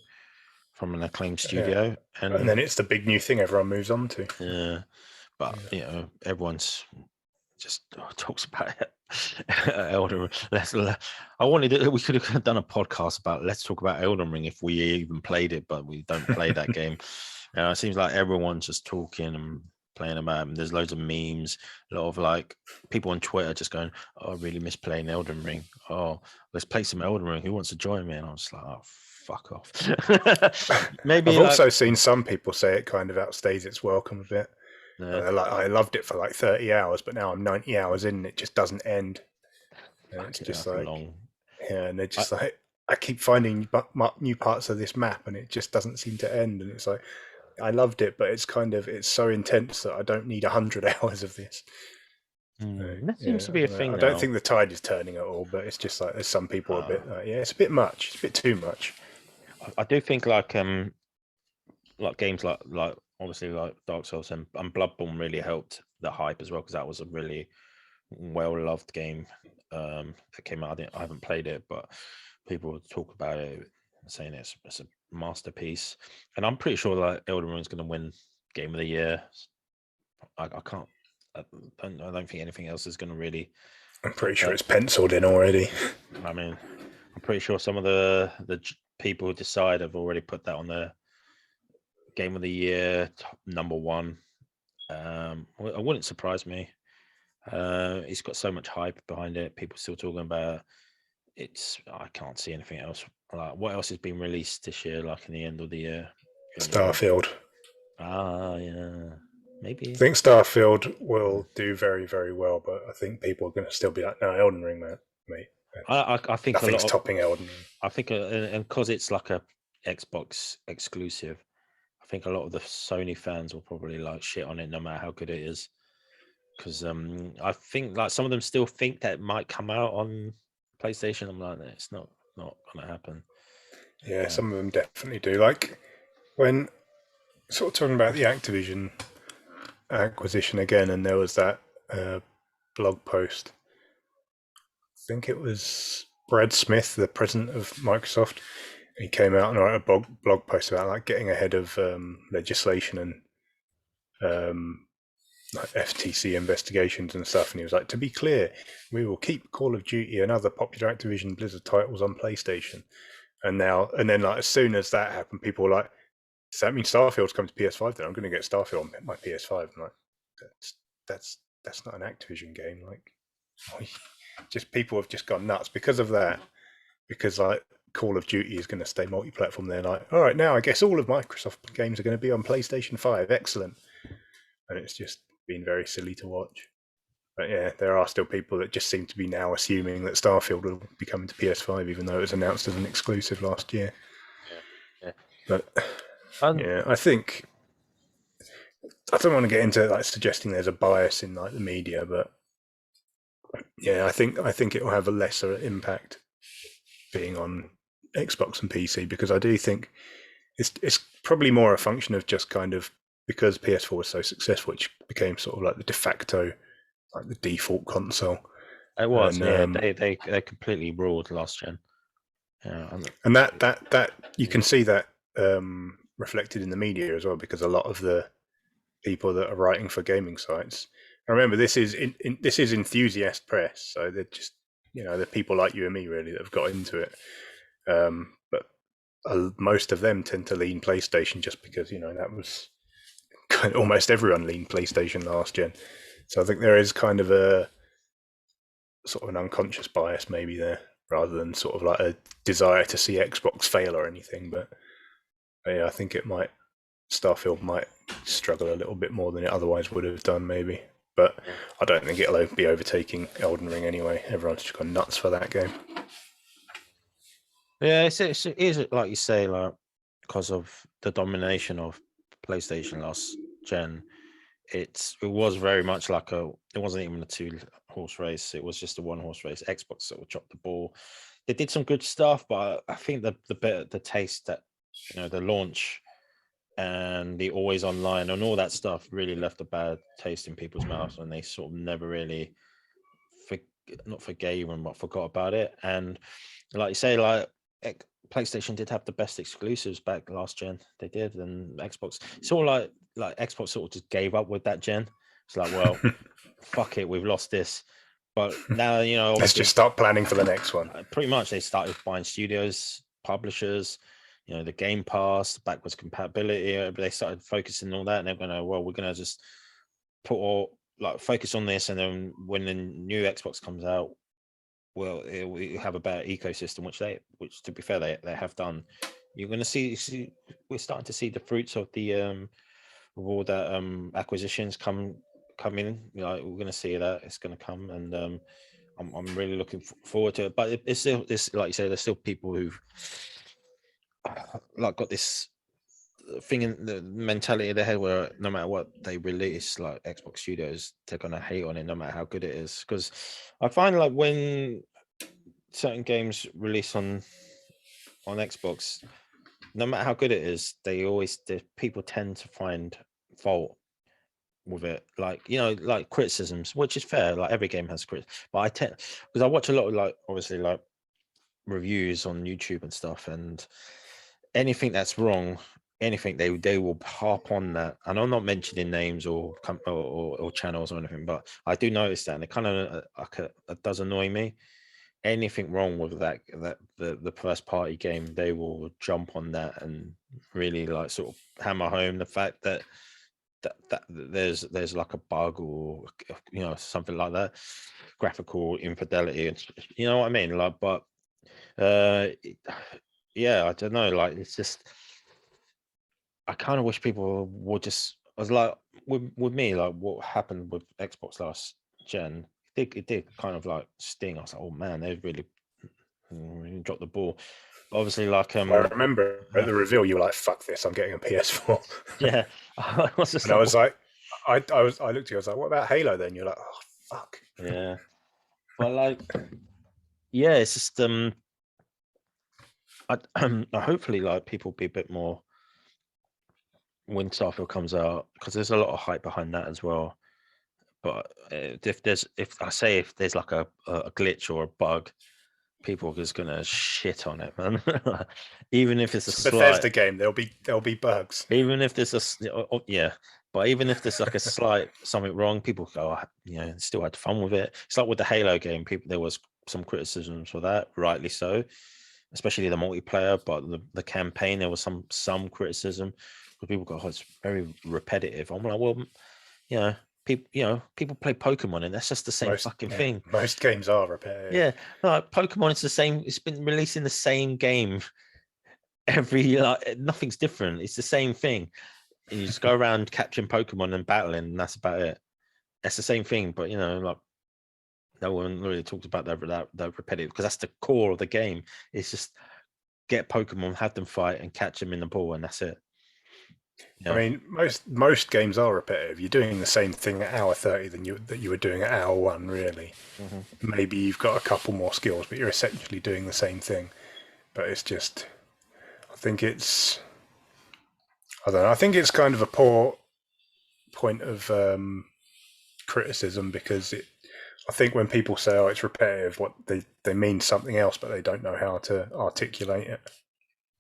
from an acclaimed studio, and then it's the big new thing everyone moves on to. Yeah, but you know, everyone's just talks about it. Elden Ring. We could have done a podcast about let's talk about Elden Ring if we even played it, but we don't play that game. It seems like everyone's just talking and playing about it. And there's loads of memes, a lot of like people on Twitter just going, "Oh, I really miss playing Elden Ring. Oh, let's play some Elden Ring. Who wants to join me?" And I was like, "Oh, fuck off." Maybe I've also seen some people say it kind of outstays its welcome a bit. Like, I loved it for like 30 hours, but now I'm 90 hours in and it just doesn't end. And it's just like, long. Yeah, and they're just like, I keep finding new parts of this map and it just doesn't seem to end. And it's like, I loved it, but it's so intense that I don't need 100 hours of this. That seems to be a thing. I don't think the tide is turning at all, but it's just like there's some people a bit like, it's a bit much. It's a bit too much. I do think like games like obviously like Dark Souls and Bloodborne really helped the hype as well, because that was a really well loved game that came out. I haven't played it, but people talk about it, saying it's a masterpiece, and I'm pretty sure that Elden Ring is going to win Game of the Year. I don't think anything else is going to really. I'm pretty sure it's penciled in already. I mean, I'm pretty sure some of the people who decide have already put that on their Game of the Year number one. It wouldn't surprise me. It's got so much hype behind it. People still talking about it. I can't see anything else. Like, what else has been released this year? Like in the end of the year, Starfield. Yeah, maybe. I think Starfield will do very, very well, but I think people are going to still be like, "No, Elden Ring, mate." I think nothing's topping Elden Ring. I think, and because it's like a Xbox exclusive, I think a lot of the Sony fans will probably like shit on it, no matter how good it is. Because I think like some of them still think that it might come out on PlayStation. I'm like, it's not gonna happen. Yeah, some of them definitely do. Like when sort of talking about the Activision acquisition again, and there was that blog post. I think it was Brad Smith, the president of Microsoft. He came out and wrote a blog post about like getting ahead of legislation and like FTC investigations and stuff. And he was like, to be clear, we will keep Call of Duty and other popular Activision Blizzard titles on PlayStation. And then like as soon as that happened, people were like, does that mean Starfield's come to PS5 then? I'm going to get Starfield on my PS5. I'm like, that's not an Activision game. Like, just people have just gone nuts because of that. Because like Call of Duty is going to stay multi-platform. They're like, all right, now I guess all of Microsoft games are going to be on PlayStation 5. Excellent. And it's just been very silly to watch. But yeah, there are still people that just seem to be now assuming that Starfield will be coming to PS5, even though it was announced as an exclusive last year. Yeah. But yeah, I think I don't want to get into like suggesting there's a bias in like the media, but yeah, I think it will have a lesser impact being on Xbox and PC, because I do think it's probably more a function of just kind of because PS4 was so successful, which became sort of like the de facto, like the default console. It was, and, they completely ruled last gen. Yeah, and that you can see that reflected in the media as well, because a lot of the people that are writing for gaming sites, I remember this is enthusiast press, so they're just the people like you and me really that have got into it. But most of them tend to lean PlayStation just because that was kind of, almost everyone leaned PlayStation last gen. So I think there is kind of a sort of an unconscious bias maybe there, rather than sort of like a desire to see Xbox fail or anything. But yeah, I think Starfield might struggle a little bit more than it otherwise would have done, maybe. But I don't think it'll be overtaking Elden Ring anyway. Everyone's just gone nuts for that game. Yeah, it is like you say, like because of the domination of PlayStation last gen. It was very much like it wasn't even a 2-horse race. It was just a 1-horse race. Xbox sort of dropped the ball. They did some good stuff, but I think the taste that the launch and the always online and all that stuff really left a bad taste in people's mouths, and they sort of never really not forgave them, but forgot about it. And like you say, like PlayStation did have the best exclusives back last gen. They did, and Xbox sort of like Xbox sort of just gave up with that gen. It's like, well, fuck it, we've lost this. But now let's just start planning for the next one. Pretty much, they started buying studios, publishers, the Game Pass, backwards compatibility. They started focusing on all that, and they're going, well, we're going to just focus on this, and then when the new Xbox comes out, well, we have a better ecosystem, which to be fair, they have done. You're going to see we're starting to see the fruits of the all that acquisitions come in. We're going to see that it's going to come, and I'm really looking forward to it. But it's still like you say, there's still people who've got this thing in the mentality of their head where no matter what they release, like Xbox Studios, they're gonna hate on it no matter how good it is. Because I find like when certain games release on Xbox, no matter how good it is, the people tend to find fault with it, like criticisms, which is fair. Like every game has criticism, but because I watch a lot of obviously reviews on YouTube and stuff, and anything that's wrong, anything they will harp on that. And I'm not mentioning names or channels or anything, but I do notice that, and it kind of it does annoy me. Anything wrong with the first party game, they will jump on that and really sort of hammer home the fact that there's like a bug or something like that, graphical infidelity, and you know what I mean. But yeah, I don't know. It's just, I kind of wish people would just. I was like with me, like what happened with Xbox last gen. It did kind of sting. I was like, oh man, they really dropped the ball. But obviously, I remember at the reveal, you were like, "Fuck this! I'm getting a PS4." Yeah, I was just. And I was like, I looked at you. I was like, "What about Halo?" Then you're like, "Oh fuck." Yeah, but yeah, it's just hopefully people be a bit more when Starfield comes out, because there's a lot of hype behind that as well. But if there's like a glitch or a bug, people are just gonna shit on it, man. Even if it's a Bethesda game, there'll be bugs. Even if there's but even if there's like a slight something wrong, people go, still had fun with it. It's like with the Halo game, there was some criticisms for that, rightly so, especially the multiplayer. But the campaign, there was some criticism because people go, oh, it's very repetitive. I'm like, well, people play Pokemon, and that's just the same fucking thing. Most games are repetitive. Yeah, Pokemon, it's the same. It's been releasing the same game every nothing's different. It's the same thing. And you just go around catching Pokemon and battling, and that's about it. That's the same thing, but no one really talks about that repetitive, because that's the core of the game. It's just get Pokemon, have them fight, and catch them in the ball, and that's it. I mean, most games are repetitive. You're doing the same thing at hour 30 that you were doing at hour 1, really. Mm-hmm. Maybe you've got a couple more skills, but you're essentially doing the same thing. But it's just, I think it's kind of a poor point of criticism, because I think when people say, "Oh, it's repetitive," what they mean something else, but they don't know how to articulate it.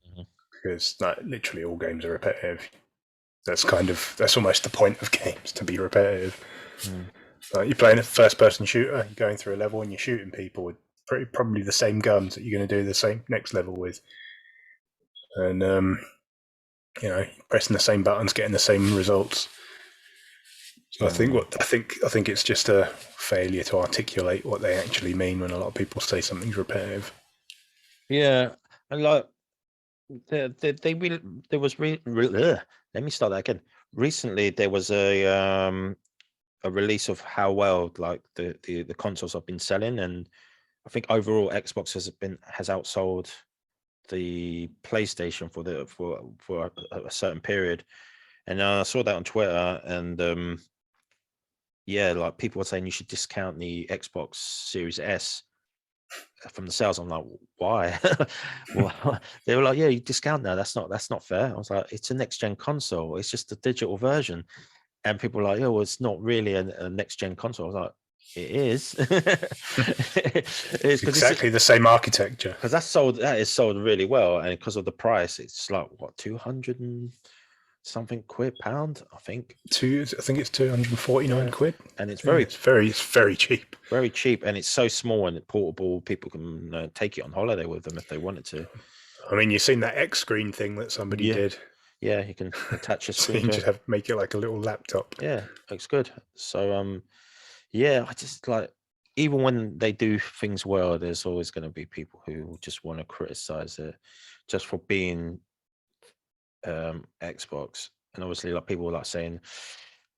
Mm-hmm. Because literally all games are repetitive. That's almost the point of games, to be repetitive. You're playing a first-person shooter, you're going through a level and you're shooting people with probably the same guns that you're going to do the same next level with, and pressing the same buttons, getting the same results. So I think it's just a failure to articulate what they actually mean when a lot of people say something's repetitive. Yeah, and like let me start that again. Recently, there was a release of how well like the consoles have been selling, and I think overall Xbox has outsold the PlayStation for a certain period. And I saw that on Twitter, and yeah, like people were saying you should discount the Xbox Series S from the sales. I'm like, why? Well, they were like, yeah, you discount that. That's not fair. I was like, it's a next gen console. It's just a digital version. And people were like, oh, well, it's not really a next gen console. I was like, it is. It's exactly the same architecture. Because that is sold really well, and because of the price, it's like what, 200 and something pound, I think. I think it's 249 quid, and it's very cheap. Very cheap, and it's so small and portable. People can take it on holiday with them if they wanted to. I mean, you've seen that X screen thing that somebody did. Yeah, you can attach a screen. So you just make it like a little laptop. Yeah, looks good. So yeah, I just like, even when they do things well, there's always going to be people who just want to criticize it just for being Xbox. And obviously, like, people were like saying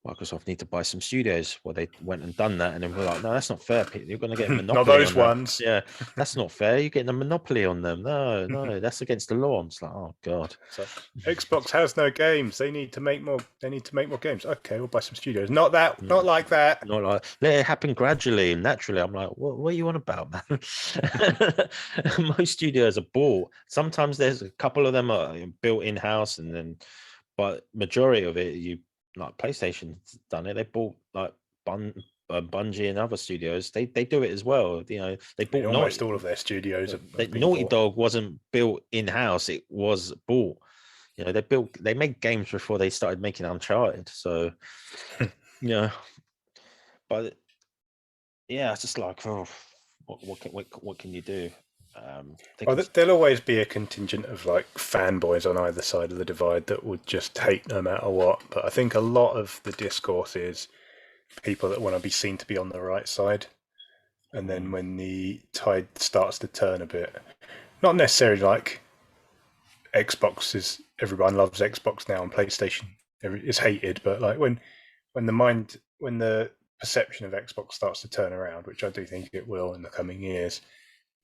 Microsoft need to buy some studios. Well, they went and done that, and then we're like, no, that's not fair. You're going to get a monopoly. Not those on ones. Them. Yeah, that's not fair. You're getting a monopoly on them. No, that's against the law. I'm just like, oh god. So, Xbox has no games. They need to make more. They need to make more games. Okay, we'll buy some studios. Not that. Not like that. Not like, let it happen gradually and naturally. I'm like, what are you on about, man? Most studios are bought. Sometimes there's a couple of them are built in house, and then, but majority of it, like PlayStation's done it. They bought like Bungie and other studios. They do it as well. They bought almost all of their studios. Naughty Dog wasn't built in house; it was bought. They made games before they started making Uncharted. So, but yeah, it's just like, oh, what can you do? There'll always be a contingent of like fanboys on either side of the divide that would just hate no matter what. But I think a lot of the discourse is people that want to be seen to be on the right side, and then when the tide starts to turn a bit, not necessarily like everyone loves Xbox now and PlayStation is hated, but like when the perception of Xbox starts to turn around, which I do think it will in the coming years,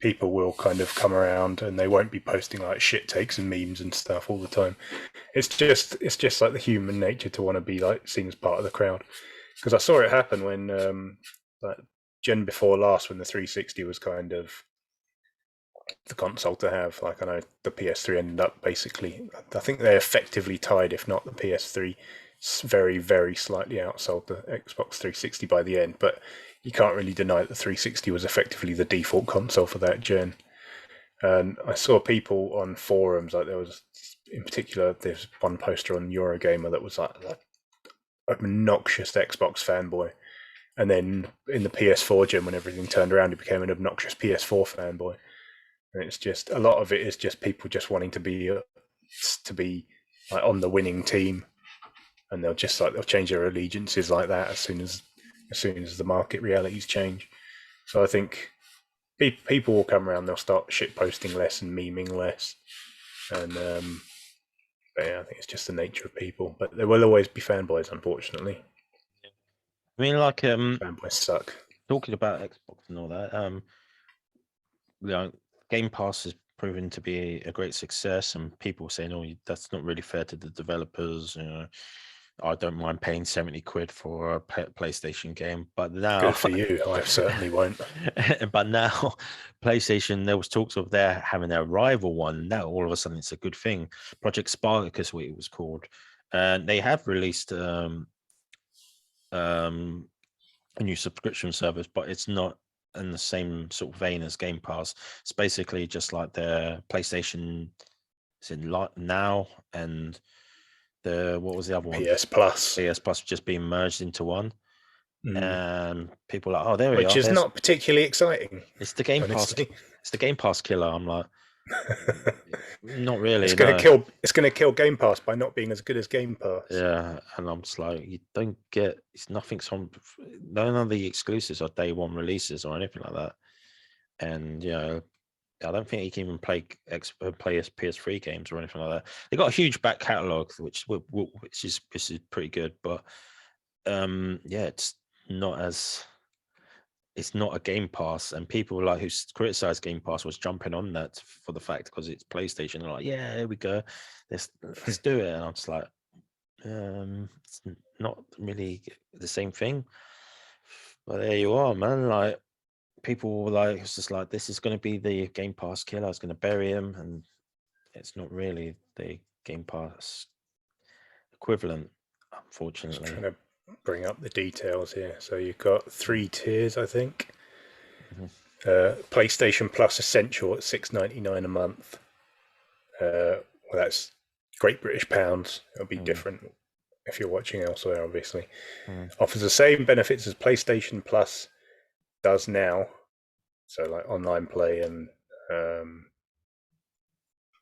people will kind of come around and they won't be posting like shit takes and memes and stuff all the time. It's just like the human nature to want to be like seen as part of the crowd. Because I saw it happen when like gen before last, when the 360 was kind of the console to have. Like, I know the PS3 ended up basically, I think they effectively tied, if not the PS3 very, very slightly outsold the Xbox 360 by the end, but you can't really deny that the 360 was effectively the default console for that gen. And I saw people on forums, like there was, in particular, there's one poster on Eurogamer that was like an obnoxious Xbox fanboy. And then in the PS4 gen, when everything turned around, he became an obnoxious PS4 fanboy. And it's just, a lot of it is just people just wanting to be like on the winning team. And they'll change their allegiances like that as soon as the market realities change. So I think people will come around, they'll start shit posting less and memeing less, and but yeah, I think it's just the nature of people. But there will always be fanboys, unfortunately. I mean, like, fanboys suck. Talking about Xbox and all that, Game Pass has proven to be a great success, and people saying, "Oh, that's not really fair to the developers." I don't mind paying 70 quid for a PlayStation game, but now, good for you. I certainly won't. But now, PlayStation, there was talks of their having their rival one. Now, all of a sudden, it's a good thing. Project Spartacus, what it was called, and they have released a new subscription service, but it's not in the same sort of vein as Game Pass. It's basically just like their PlayStation Now and what was the other one? PS Plus. PS Plus just being merged into one. And people are like, oh, there we are. Which is not particularly exciting. It's the Game Pass. It's the Game Pass killer. I'm like, not really. It's going to kill Game Pass by not being as good as Game Pass. Yeah, and I'm just like, you don't get. It's nothing's on. None of the exclusives are day one releases or anything like that. And I don't think you can even play PS3 games or anything like that. They got a huge back catalog, which is pretty good, but it's not a Game Pass, and people like who criticized Game Pass was jumping on that for the fact because it's PlayStation. They're like, yeah, here we go, let's do it. And I'm just like, it's not really the same thing. But there you are, man. Like, people were like, it's just like, this is going to be the Game Pass killer. I was going to bury him, and it's not really the Game Pass equivalent, unfortunately. Just trying to bring up the details here. So you've got 3 tiers, I think. PlayStation Plus Essential at $6.99 a month. Well, that's Great British pounds. It'll be different if you're watching elsewhere, obviously. Offers the same benefits as PlayStation Plus does now, so like online play and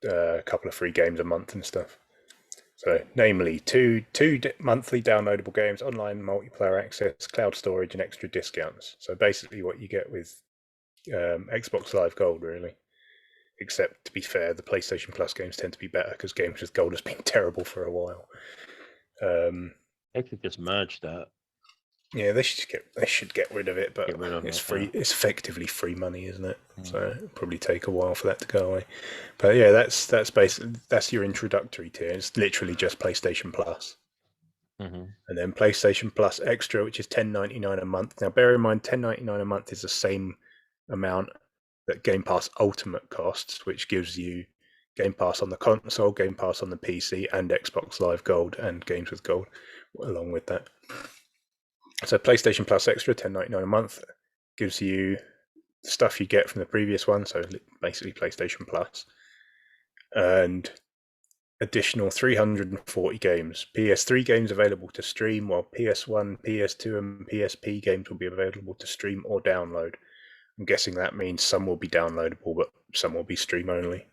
a couple of free games a month and stuff. So, namely, two monthly downloadable games, online multiplayer access, cloud storage, and extra discounts. So basically, what you get with Xbox Live Gold, really. Except, to be fair, the PlayStation Plus games tend to be better because games with Gold has been terrible for a while. They could just merge that. Yeah, they should get rid of it, but it's free. Yeah. It's effectively free money, isn't it? So it'll probably take a while for that to go away. But yeah, that's basically your introductory tier. It's literally just PlayStation Plus, and then PlayStation Plus Extra, which is $10.99 a month. Now, bear in mind, $10.99 a month is the same amount that Game Pass Ultimate costs, which gives you Game Pass on the console, Game Pass on the PC, and Xbox Live Gold and games with Gold along with that. So PlayStation Plus Extra, $10.99 a month, gives you the stuff you get from the previous one, so basically PlayStation Plus, and additional 340 games. PS3 games available to stream, while PS1, PS2, and PSP games will be available to stream or download. I'm guessing that means some will be downloadable, but some will be stream only.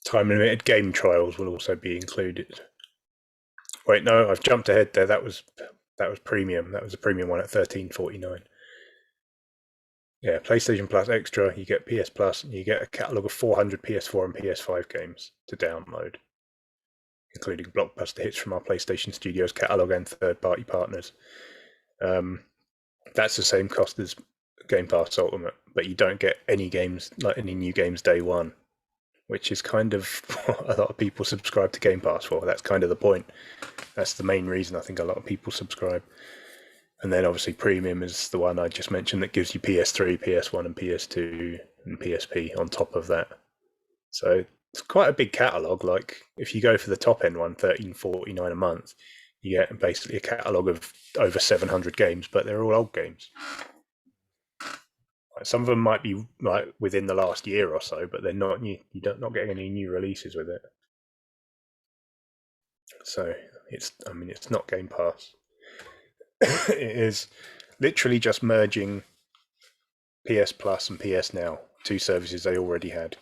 Time-limited game trials will also be included. Wait, no, I've jumped ahead there. That was premium. That was a premium one at $13.49. Yeah, PlayStation Plus Extra, you get PS Plus, and you get a catalogue of 400 PS4 and PS5 games to download, including blockbuster hits from our PlayStation Studios catalogue and third-party partners. That's the same cost as Game Pass Ultimate, but you don't get any games, like any new games day one, which is kind of what a lot of people subscribe to Game Pass for. That's kind of the point. That's the main reason I think a lot of people subscribe. And then obviously Premium is the one I just mentioned that gives you PS3, PS1 and PS2 and PSP on top of that. So it's quite a big catalogue. Like if you go for the top end one, $13.49 a month, you get basically a catalogue of over 700 games, but they're all old games. Some of them might be like within the last year or so, but they're not new. You're not getting any new releases with it. So it's not Game Pass. It is literally just merging PS Plus and PS Now, 2 services they already had.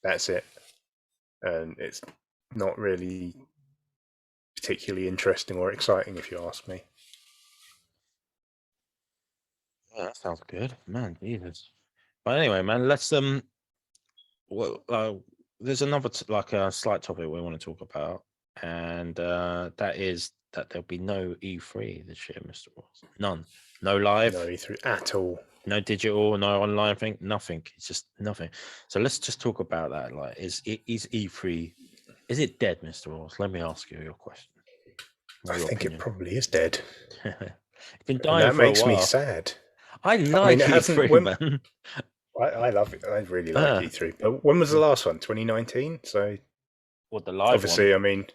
That's it. And it's not really particularly interesting or exciting, if you ask me. Yeah, that sounds good, man. Jesus. But anyway, man, let's there's another slight topic we want to talk about, and that is that there'll be no E3 this year, Mr. Ross. None. No live. No E3 at all. No digital, no online thing, nothing. It's just nothing. So let's just talk about that. Like, is E3, is it dead, Mr. Ross? Let me ask you your question. I think it probably is dead. It's been dying for a while. That makes me sad. I like E3, man. I love it. I really like E3. But when was the last one? 2019? So, the live obviously, one? I mean,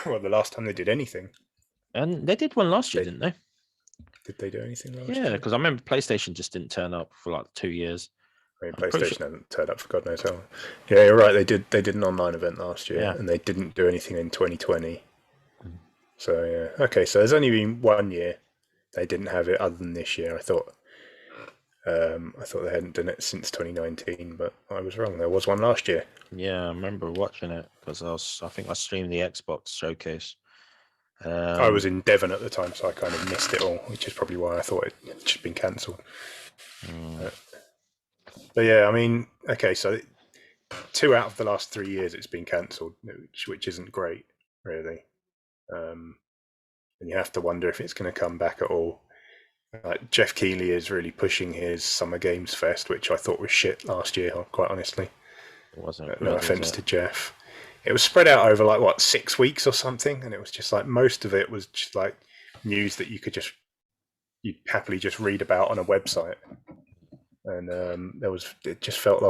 the last time they did anything. And they did one last year, didn't they? Did they do anything last year? Yeah, because I remember PlayStation just didn't turn up for like 2 years. I mean, PlayStation hasn't turned up for God knows how long. Yeah, you're right. They did an online event last year, and they didn't do anything in 2020. So yeah, okay. So there's only been 1 year they didn't have it, other than this year. I thought they hadn't done it since 2019, but I was wrong. There was one last year. Yeah, I remember watching it because I think I streamed the Xbox showcase. I was in Devon at the time, so I kind of missed it all, which is probably why I thought it had just been cancelled. But yeah, I mean, okay, so 2 out of the last 3 years it's been cancelled, which isn't great, really. And you have to wonder if it's going to come back at all. Jeff Keighley is really pushing his Summer Games Fest, which I thought was shit last year, quite honestly. It wasn't. No good, offense to Jeff. It was spread out over 6 weeks or something, and it was just most of it was just news that you'd happily just read about on a website. And it felt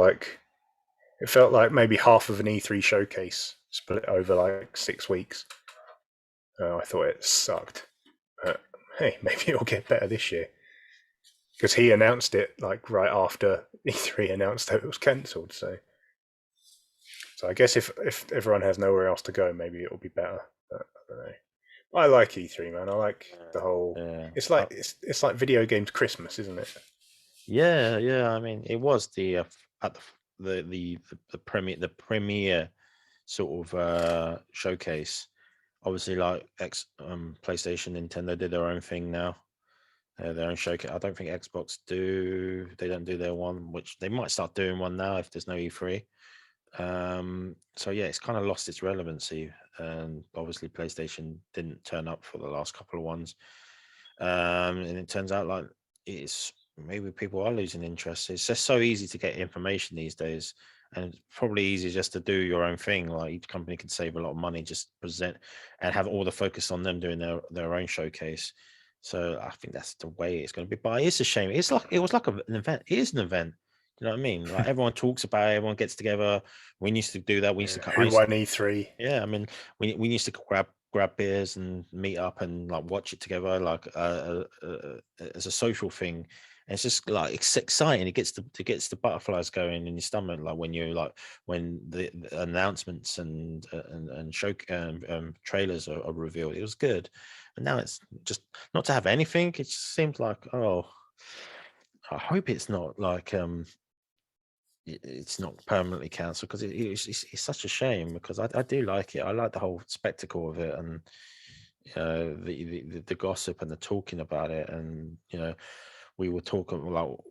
like maybe half of an E3 showcase split over 6 weeks. I thought it sucked. But hey, maybe it'll get better this year, because he announced it right after E3 announced that it was cancelled. So I guess if everyone has nowhere else to go, maybe it'll be better. But I don't know. I like E3, man. I like the whole. Yeah. It's like video games Christmas, isn't it? Yeah. I mean, it was the premiere sort of showcase. Obviously, PlayStation, Nintendo did their own thing now. Their own showcase. I don't think Xbox do. They don't do their one, which they might start doing one now if there's no E3. So yeah, it's kind of lost its relevancy, and obviously PlayStation didn't turn up for the last couple of ones. And it turns out it's maybe people are losing interest. It's just so easy to get information these days, and it's probably easier just to do your own thing. Each company can save a lot of money, just present and have all the focus on them doing their own showcase. So I think that's the way it's going to be. But it's a shame. It was like an event. It is an event. You know what I mean? Everyone talks about it. Everyone gets together. We used to do that. We used to. Who won E3? Yeah, I mean, we used to grab beers and meet up and watch it together, as a social thing. And it's just it's exciting. It gets the butterflies going in your stomach, when the announcements and show trailers are revealed. It was good, and now it's just not to have anything. It just seems like, oh, I hope it's not it's not permanently cancelled, because it's such a shame, because I do like it. I like the whole spectacle of it, and the gossip and the talking about it, and we were talking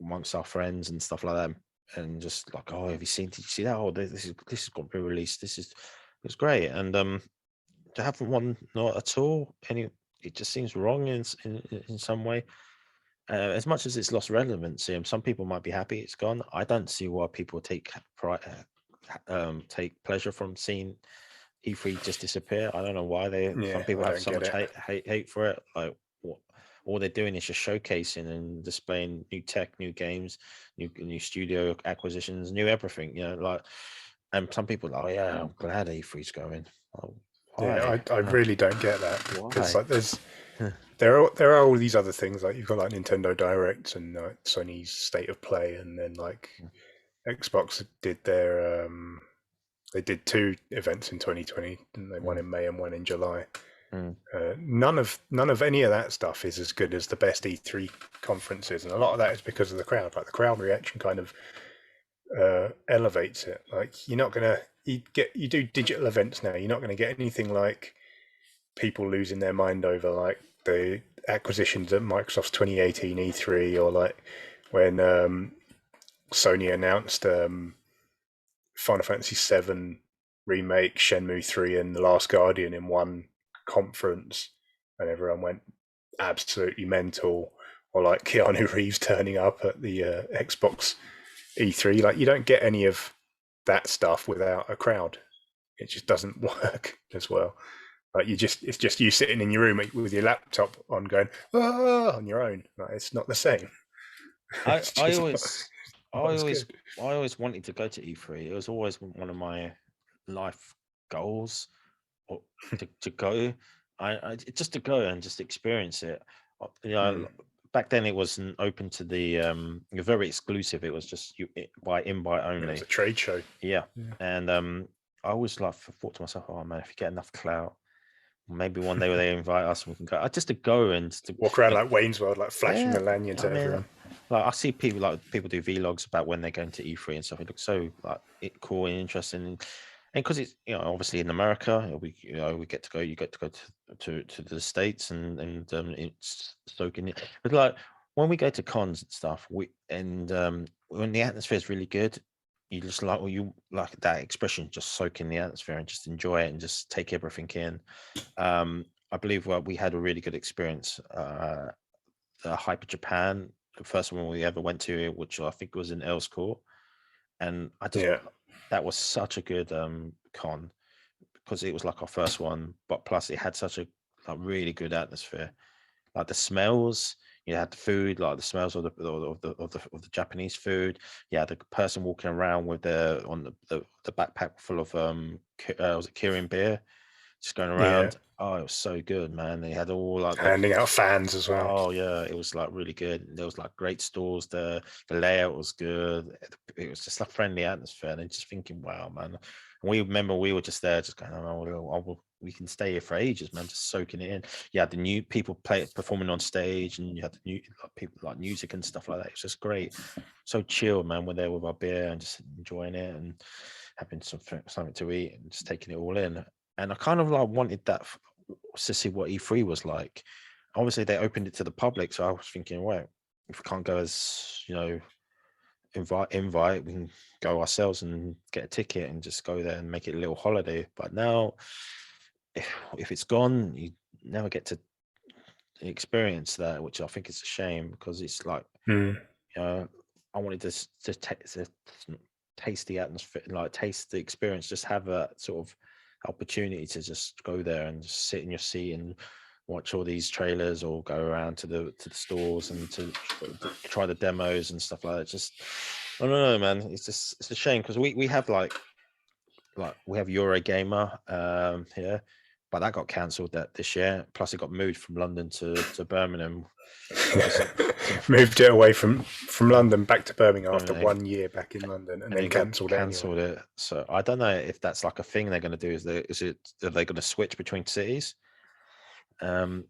amongst our friends and stuff like that, and just oh, did you see that? Oh, this is going to be released. It's great, and to have one not at all, it just seems wrong in some way. As much as it's lost relevancy, and some people might be happy it's gone, I don't see why people take pleasure from seeing E3 just disappear. I don't know why some people have so much hate for it. All they're doing is just showcasing and displaying new tech, new games, new studio acquisitions, new everything. And some people are like, oh yeah, I'm glad E3's going. Yeah, I really don't get that. Because there are all these other things, you've got Nintendo Direct and Sony's State of Play, and then Xbox did their they did 2 events in 2020, and they one in May and one in July. None of any of that stuff is as good as the best E3 conferences, and a lot of that is because of the crowd. The crowd reaction kind of elevates it. You're not gonna you do digital events now. You're not going to get anything like people losing their mind over the acquisitions at Microsoft's 2018 E3, or when Sony announced Final Fantasy VII Remake, Shenmue 3, and The Last Guardian in one conference, and everyone went absolutely mental. Or Keanu Reeves turning up at the Xbox E3. You don't get any of that stuff without a crowd. It just doesn't work as well. It's just you sitting in your room with your laptop on, going on your own. It's not the same. I always wanted to go to E3. It was always one of my life goals, to go. I just to go and just experience it. Back then it wasn't open to the very exclusive. It was just invite only. It was a trade show. Yeah. And I always thought to myself, oh man, if you get enough clout, Maybe one day they invite us and we can go. Just to go and to walk around like Wayne's World, like flashing the lanyards at everyone. Like I see people do vlogs about when they're going to E3 and stuff. It looks so like cool and interesting, and because it's obviously in America, we get to go. You get to go to the States and it's soaking it. But like when we go to cons and stuff, when the atmosphere is really good, you just like that expression, just soak in the atmosphere and just enjoy it and just take everything in. I believe we had a really good experience. The Hyper Japan, the first one we ever went to, which I think was in Earls Court, and that was such a good con because it was like our first one, but plus it had such a really good atmosphere. Like the smells, you had the food, like the smells of the Japanese food. Yeah, the person walking around with the backpack full of was it Kirin beer, just going around. Yeah. Oh, it was so good, man. They had all like handing out fans as well. Oh yeah, it was like really good. There was like great stores. The layout was good. It was just a friendly atmosphere, and just thinking, wow, man. And we remember we were just there, just going, we can stay here for ages, man, just soaking it in. You had the new people performing on stage, and you had the new people like music and stuff like that. It's just great, so chill, man. We're there with our beer and just enjoying it and having something to eat and just taking it all in. And I kind of like wanted that to see what E3 was like. Obviously, they opened it to the public, so I was thinking, well, if we can't go as invite, we can go ourselves and get a ticket and just go there and make it a little holiday. But now, if it's gone, you never get to experience that, which I think is a shame because it's like, I wanted to taste the atmosphere, like taste the experience, just have a sort of opportunity to just go there and just sit in your seat and watch all these trailers or go around to the stores and to try the demos and stuff like that. Just I don't know, man. It's a shame because we have like we have Eurogamer here, but that got cancelled this year. Plus, it got moved from London to Birmingham. Moved it away from London back to Birmingham after 1 year back in London, and then cancelled it. So I don't know if that's like a thing they're going to do. Are they going to switch between cities? Who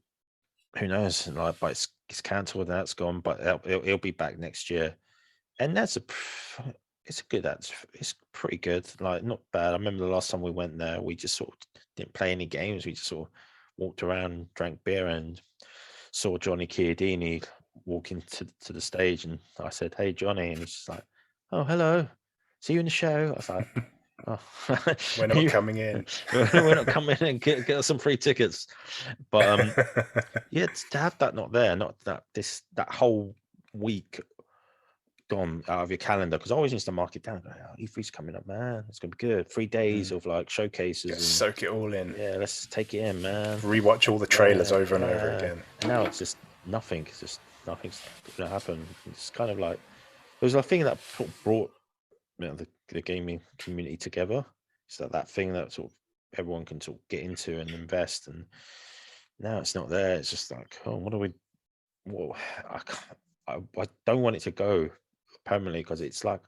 knows? Like, but it's cancelled. That's gone, but it'll be back next year, and it's pretty good. Like, not bad. I remember the last time we went there, we just sort of didn't play any games. We just sort of walked around, drank beer, and saw Johnny Chiodini walking to the stage, and I said, "Hey, Johnny," and he's just like, "Oh, hello, see you in the show." I was like, "Oh, we're not coming in. We're not coming in. Get us some free tickets." But yeah, to have that not there, not that whole week gone out of your calendar, because I always used to mark it down. Go, oh, E3's coming up, man. It's gonna be good. 3 days of like showcases. And soak it all in. Yeah, let's take it in, man. Rewatch all the trailers over and over again. And now it's just nothing. It's just nothing's gonna happen. It's kind of like it was a thing that brought the gaming community together. It's that thing that sort of everyone can sort of get into and invest. And now it's not there. It's just like, oh, what do we? Well, I don't want it to go permanently because it's like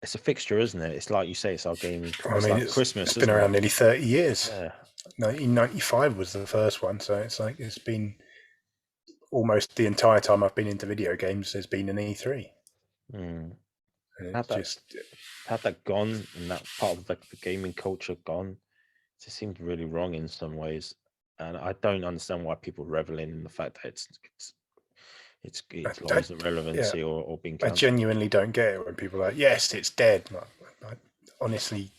it's a fixture, isn't it? It's like you say, it's our gaming. It's like Christmas. It's been around nearly 30 years. Yeah. 1995 was the first one, so it's like it's been almost the entire time I've been into video games. There's been an E3. Have that gone, and that part of the gaming culture gone. It just seems really wrong in some ways, and I don't understand why people revel in the fact that it's lost relevancy or being cancelled. I genuinely don't get it when people are like, yes, it's dead. Like, honestly,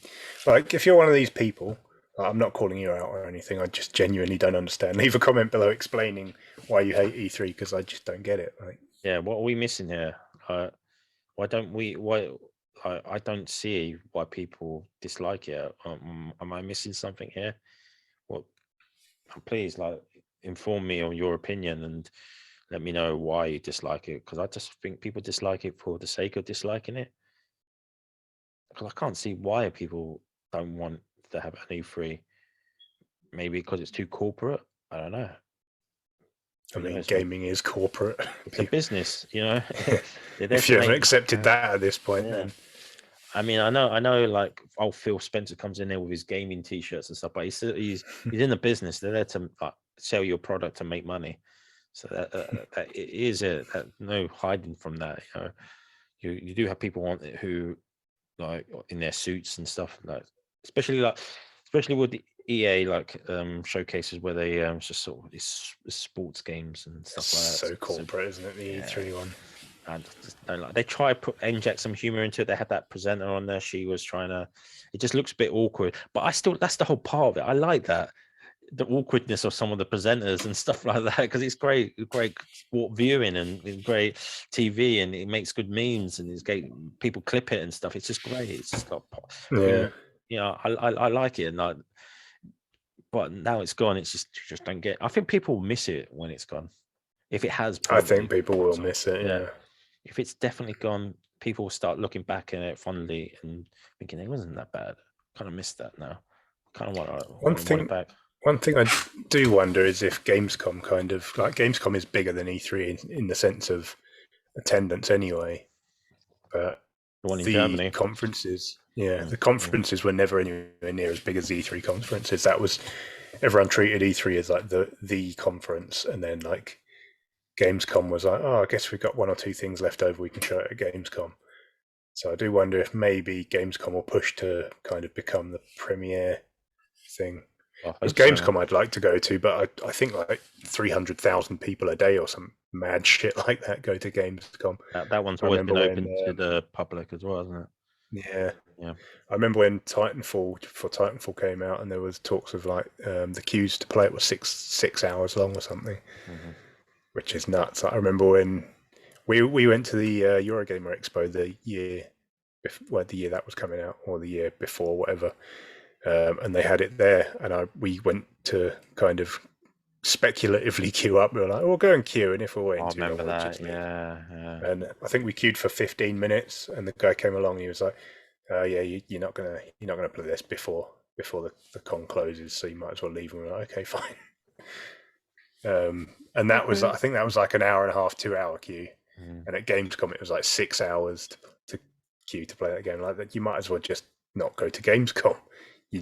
like if you're one of these people, I'm not calling you out or anything, I just genuinely don't understand. Leave a comment below explaining why you hate E3, because I just don't get it. Like, yeah, what are we missing here? Why don't we? I don't see why people dislike it. Am I missing something here? Well, please, inform me on your opinion and let me know why you dislike it, because I just think people dislike it for the sake of disliking it. Because I can't see why people don't want to have an E3. Maybe because it's too corporate. I don't know. I mean, gaming is corporate. It's a business, If you haven't accepted that at this point, then I mean, I know, like, old Phil Spencer comes in there with his gaming t-shirts and stuff, but he's in the business. They're there to like, sell your product and make money. So that it is that no hiding from that. You know, you do have people on it who like in their suits and stuff, like especially with the EA like showcases where they just sort of these sports games and stuff like that. So corporate, isn't it? The E3 one. And just don't like. They try to inject some humor into it. They had that presenter on there. She was trying to. It just looks a bit awkward, but that's the whole part of it. I like that, the awkwardness of some of the presenters and stuff like that, because it's great sport viewing and great TV, and it makes good memes, and it's great. People clip it and stuff. It's just great. It's just got, I like it, and like, but now it's gone. It's just you just don't get. I think people miss it when it's gone. If it has, I think people will miss it. Yeah. If it's definitely gone, people will start looking back at it fondly and thinking it wasn't that bad. Kind of missed that now. Kind of want it back. One thing I do wonder is if Gamescom Gamescom is bigger than E3 in the sense of attendance anyway, but the one in Germany conferences, the conferences were never anywhere near as big as E3 conferences. That was, everyone treated E3 as like the conference, and then like Gamescom was like, oh, I guess we've got one or two things left over we can show at Gamescom. So I do wonder if maybe Gamescom will push to kind of become the premiere thing. Because Gamescom I'd like to go to, but I think like 300,000 people a day or some mad shit like that go to Gamescom. That one's always been open to the public as well, isn't it? Yeah. I remember when Titanfall came out, and there was talks of like the queues to play it was six hours long or something, which is nuts. I remember when we went to the Eurogamer Expo the year that was coming out, or the year before, whatever. And they had it there, and we went to kind of speculatively queue up. We were like, "Oh, we'll go and queue, and if we're waiting too long, we'll just leave." And I think we queued for 15 minutes, and the guy came along. He was like, you're not gonna play this before the con closes, so you might as well leave." And we were like, "Okay, fine." And that was, I think that was like an hour and a half, 2 hour queue. And at Gamescom, it was like 6 hours to queue to play that game. Like that, you might as well just not go to Gamescom. You're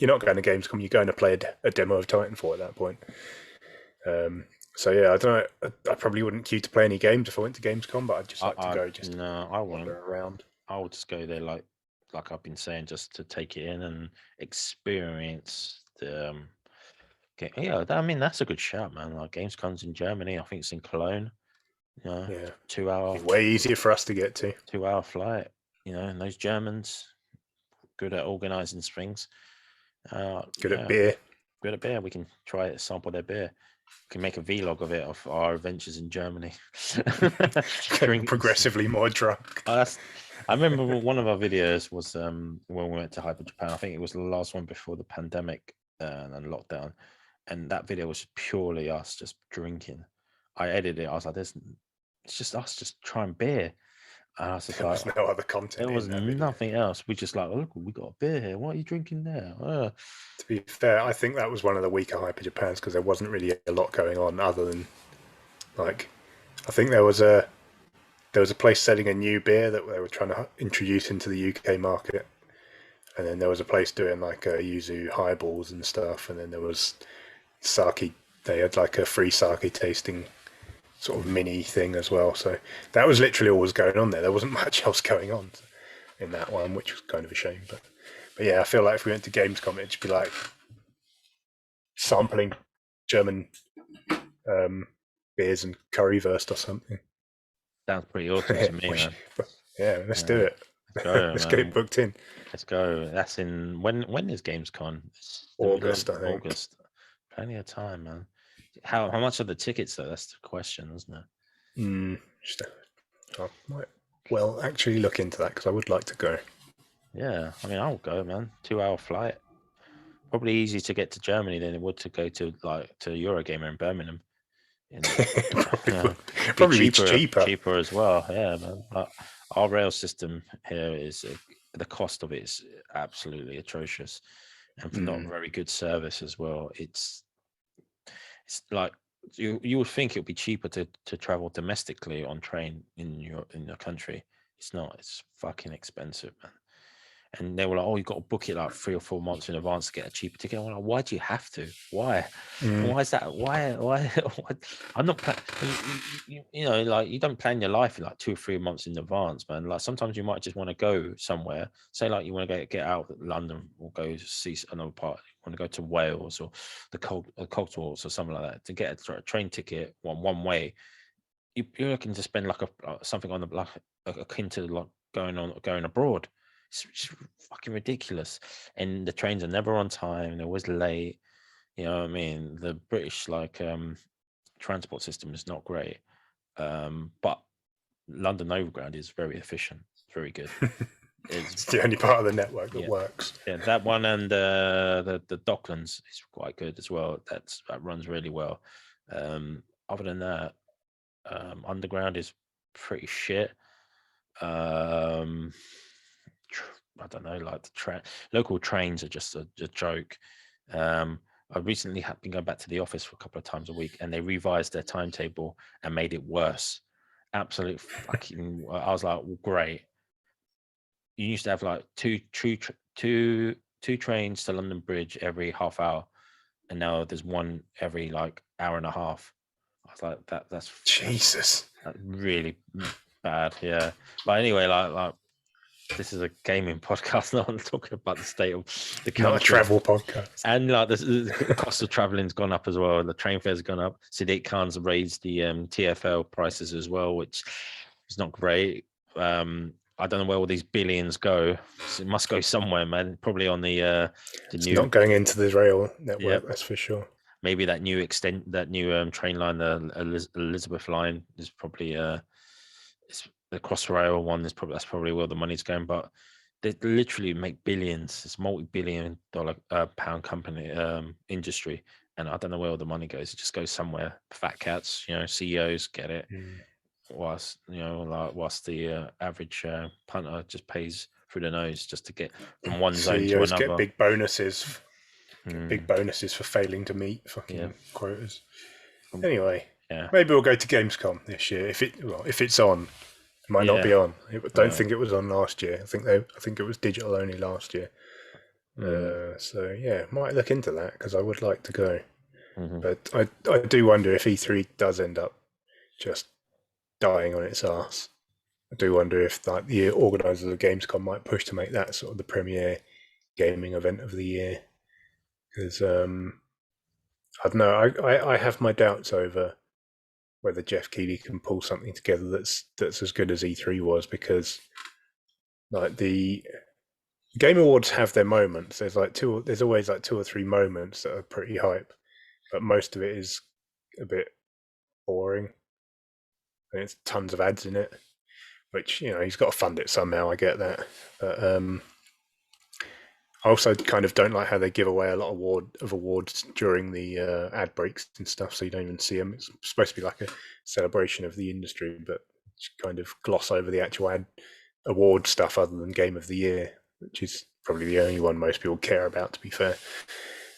not going to Gamescom. You're going to play a demo of Titanfall at that point. So yeah, I don't know. I probably wouldn't queue to play any games if I went to Gamescom, but I'd just like to go. I want around. I would just go there, like I've been saying, just to take it in and experience the. Yeah, I mean that's a good shout, man. Like Gamescom's in Germany. I think it's in Cologne. 2 hour. Way easier for us to get to. 2 hour flight. And those Germans, good at organizing things. Good at beer. Good at beer. We can try to sample their beer. We can make a vlog of it, of our adventures in Germany. Progressively more drunk. I remember one of our videos was when we went to Hyper Japan. I think it was the last one before the pandemic and lockdown. And that video was purely us just drinking. I edited it. I was like, it's just us just trying beer. And I was just there was no other content. There was nothing else. We just like, look, we got a beer here. What are you drinking there? To be fair, I think that was one of the weaker Hyper Japans because there wasn't really a lot going on other than like, I think there was a place selling a new beer that they were trying to introduce into the UK market, and then there was a place doing like yuzu highballs and stuff, and then there was sake. They had like a free sake tasting sort of mini thing as well. So that was literally all was going on there. There wasn't much else going on in that one, which was kind of a shame. But yeah, I feel like if we went to Gamescom, it'd just be like sampling German beers and currywurst or something. Sounds pretty awesome to me, man. Yeah, let's do it. Let's go. Let's get it booked in. Let's go. That's in when is Gamescom? August, I think. August. Plenty of time, man. How much are the tickets though? That's the question, isn't it? I might actually look into that because I would like to go. Yeah, I mean I'll go, man. 2 hour flight. Probably easier to get to Germany than it would to go to Eurogamer in Birmingham. Probably cheaper as well. Yeah, man. Our rail system here is the cost of it is absolutely atrocious, and for not very good service as well. It's like you would think it would be cheaper to travel domestically on train in your country, It's not. It's fucking expensive, man. And they were like, "Oh, you got to book it like 3 or 4 months in advance to get a cheaper ticket." I'm like, "Why do you have to? Why? Why is that? Why? I'm not. You know, like you don't plan your life in like 2 or 3 months in advance, man. Like sometimes you might just want to go somewhere. Say like you want to get out of London or go to see another part. You want to go to Wales or the Cotswolds or something like that to get a train ticket one way. You're looking to spend like something on the like akin to like going abroad. It's fucking ridiculous, and the trains are never on time. They're always late. You know what I mean? The British transport system is not great, but London Overground is very efficient. It's very good. It's the only part of the network that works. Yeah, that one and the Docklands is quite good as well. That runs really well. Other than that, Underground is pretty shit. I don't know, like the local trains are just a joke. I recently have been going back to the office for a couple of times a week, and they revised their timetable and made it worse. Absolute fucking. I was like, well, great. You used to have like two trains to London Bridge every half hour, and now there's one every like hour and a half. I was like, that's Jesus. that's really bad. Yeah, but anyway, like this is a gaming podcast. Not I'm talking about the state of the country. Not a travel podcast. And like the cost of traveling's gone up as well. The train fares gone up. Sadiq Khan's raised the TFL prices as well, which is not great. I don't know where all these billions go. So it must go somewhere, man. Probably on the it's new. Not going into the rail network, that's for sure. Maybe that new train line, the Elizabeth line, is probably it's the Crossrail one. That's probably where the money's going. But they literally make billions. It's multi-billion-dollar pound company industry, and I don't know where all the money goes. It just goes somewhere. Fat cats, CEOs get it. Whilst the average punter just pays through the nose just to get from one zone to another. Get big bonuses. Big bonuses for failing to meet fucking quotas. Anyway, maybe we'll go to Gamescom this year if it's on. It might not be on. I don't think it was on last year. I think it was digital only last year. So yeah, might look into that because I would like to go. But I do wonder if E3 does end up just dying on its arse. I do wonder if like the organisers of Gamescom might push to make that sort of the premier gaming event of the year. Because I don't know, I have my doubts over whether Jeff Keighley can pull something together that's as good as E3 was, because like the Game Awards have their moments. There's always like 2 or 3 moments that are pretty hype, but most of it is a bit boring. And it's tons of ads in it, which he's got to fund it somehow. I get that, but I also kind of don't like how they give away a lot of awards during the ad breaks and stuff, so you don't even see them. It's supposed to be like a celebration of the industry, but kind of gloss over the actual award stuff other than Game of the Year, which is probably the only one most people care about, to be fair.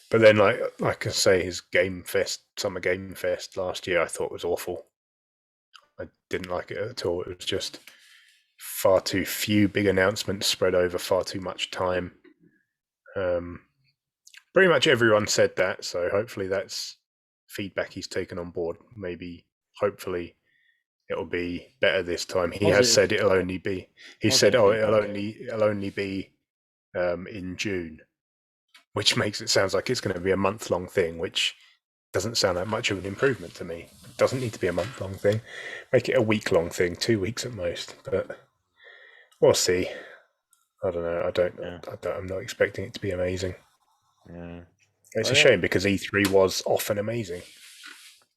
But then, like I say, his Summer Game Fest last year, I thought was awful. I didn't like it at all. It was just far too few big announcements spread over far too much time. Pretty much everyone said that, so hopefully that's feedback he's taken on board. Hopefully it'll be better this time. He has said it'll only be. He said, it'll only be in June, which makes it sound like it's going to be a month-long thing, which doesn't sound like much of an improvement to me. It doesn't need to be a month-long thing. Make it a week-long thing, 2 weeks at most. But we'll see. I don't know. I'm not expecting it to be amazing. Yeah, it's a shame because E3 was often amazing.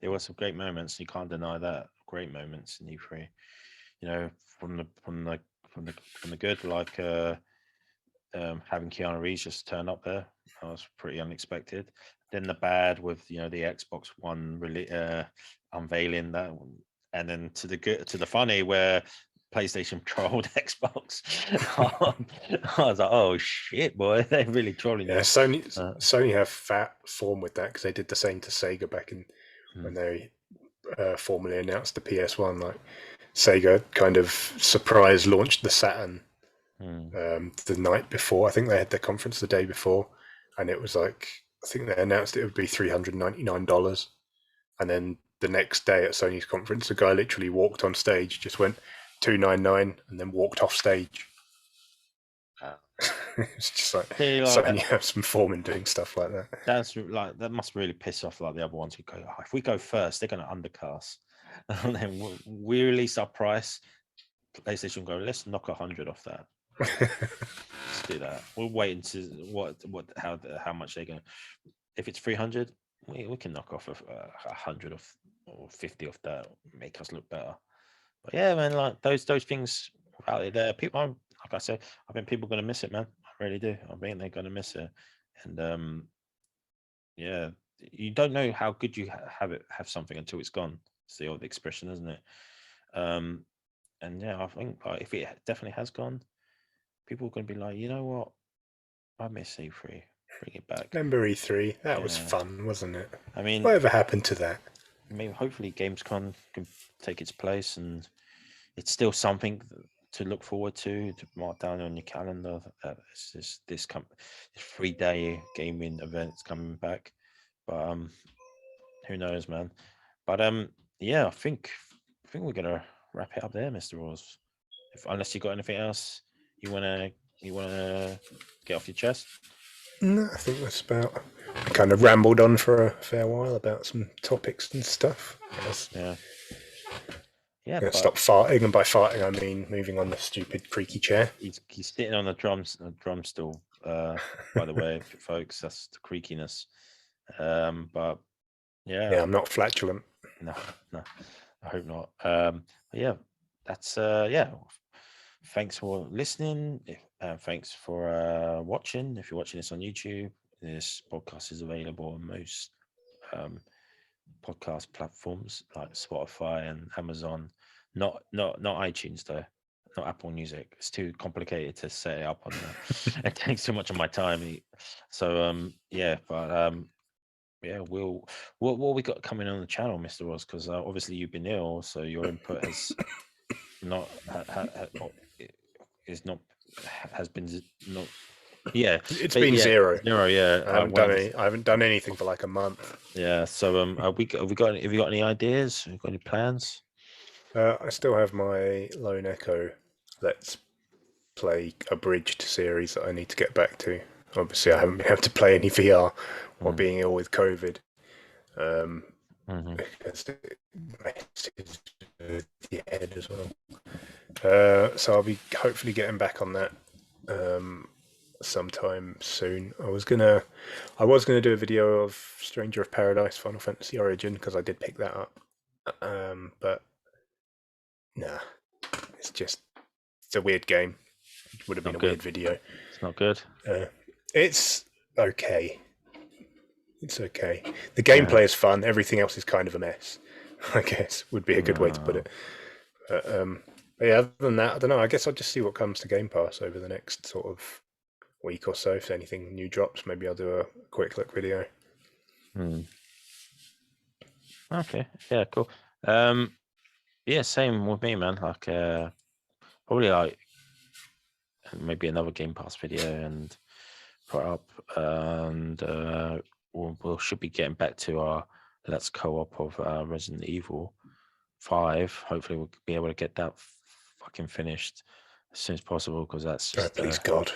There were some great moments. You can't deny that. Great moments in E3. From the good, like having Keanu Reeves just turn up there. That was pretty unexpected. Then the bad with the Xbox One really unveiling that, and then to the funny where PlayStation trolled Xbox. I was like, oh shit, boy, they're really trolling. Yeah, Sony have fat form with that because they did the same to Sega back in when they formally announced the PS1. Like Sega kind of surprise launched the Saturn Hmm. the night before. I think they had their conference the day before, and it was like, I think they announced it would be $399, and then the next day at Sony's conference, the guy literally walked on stage, just went $299, and then walked off stage. It's just like Sony have some form in doing stuff like that. That's like, that must really piss off like the other ones who go, oh, if we go first, they're going to undercast, and then we release our price. PlayStation go, let's knock 100 off that. Let's do that. We'll wait and see how much they're going to. If it's 300, we can knock off 100 off or 50 off that, make us look better. But yeah, man, like those things out there, people, like I said, I think people are going to miss it, man. I really do. I think they're going to miss it, and yeah, you don't know how good you have something until it's gone. It's the old expression, isn't it? And yeah, I think if it definitely has gone, people are going to be like, you know what, I miss E3. Bring it back. Remember E3? That was fun, wasn't it? I mean, whatever happened to that? Maybe hopefully Gamescom can take its place, and it's still something to look forward to mark down on your calendar. This 3-day gaming event's coming back, but who knows, man? But yeah, I think we're gonna wrap it up there, Mr. Rors. Unless you got anything else you wanna get off your chest. No, I think that's about. I kind of rambled on for a fair while about some topics and stuff. Yeah. Stop farting, and by farting I mean moving on the stupid creaky chair. He's sitting on a drum stool. By the way, folks, that's the creakiness. But yeah, I'm not flatulent. No, I hope not. But yeah, that's yeah. Thanks for listening. Thanks for watching. If you're watching this on YouTube, this podcast is available on most podcast platforms like Spotify and Amazon. Not iTunes though. Not Apple Music. It's too complicated to set it up on there. It takes too much of my time. So yeah, but yeah, what we got coming on the channel, Mr. Ross? Because obviously you've been ill, so your input has not yeah, it's been zero. Yeah, I haven't done anything for like a month. Yeah, so have you got any ideas? Have you got any plans? I still have my Lone Echo Let's Play abridged series that I need to get back to. Obviously, I haven't been able to play any VR while being ill with COVID. Because it messes with the head as well. So I'll be hopefully getting back on that sometime soon. I was gonna do a video of Stranger of Paradise Final Fantasy Origin because I did pick that up. But nah, it's a weird game. It would have been a weird video. It's not good. It's okay. It's okay. The gameplay is fun. Everything else is kind of a mess, I guess, would be a good way to put it. But yeah, other than that, I don't know. I guess I'll just see what comes to Game Pass over the next sort of week or so. If anything new drops, maybe I'll do a quick look video. Okay. Yeah, cool. Yeah, same with me, man. Like probably like maybe another Game Pass video and put up, and we should be getting back to our Let's Co-op of Resident Evil 5. Hopefully we'll be able to get that fucking finished as soon as possible, because that's just, please God,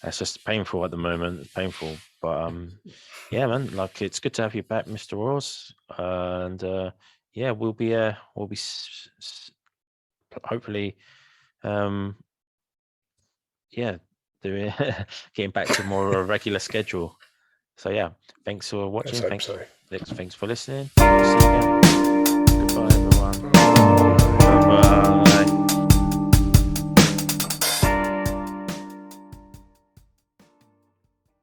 that's just painful at the moment. It's painful, but yeah, man, like it's good to have you back, Mr. Ross, and yeah, we'll be hopefully yeah, getting back to more of a regular schedule. So yeah, thanks for watching. Thanks for listening. See you again. Goodbye.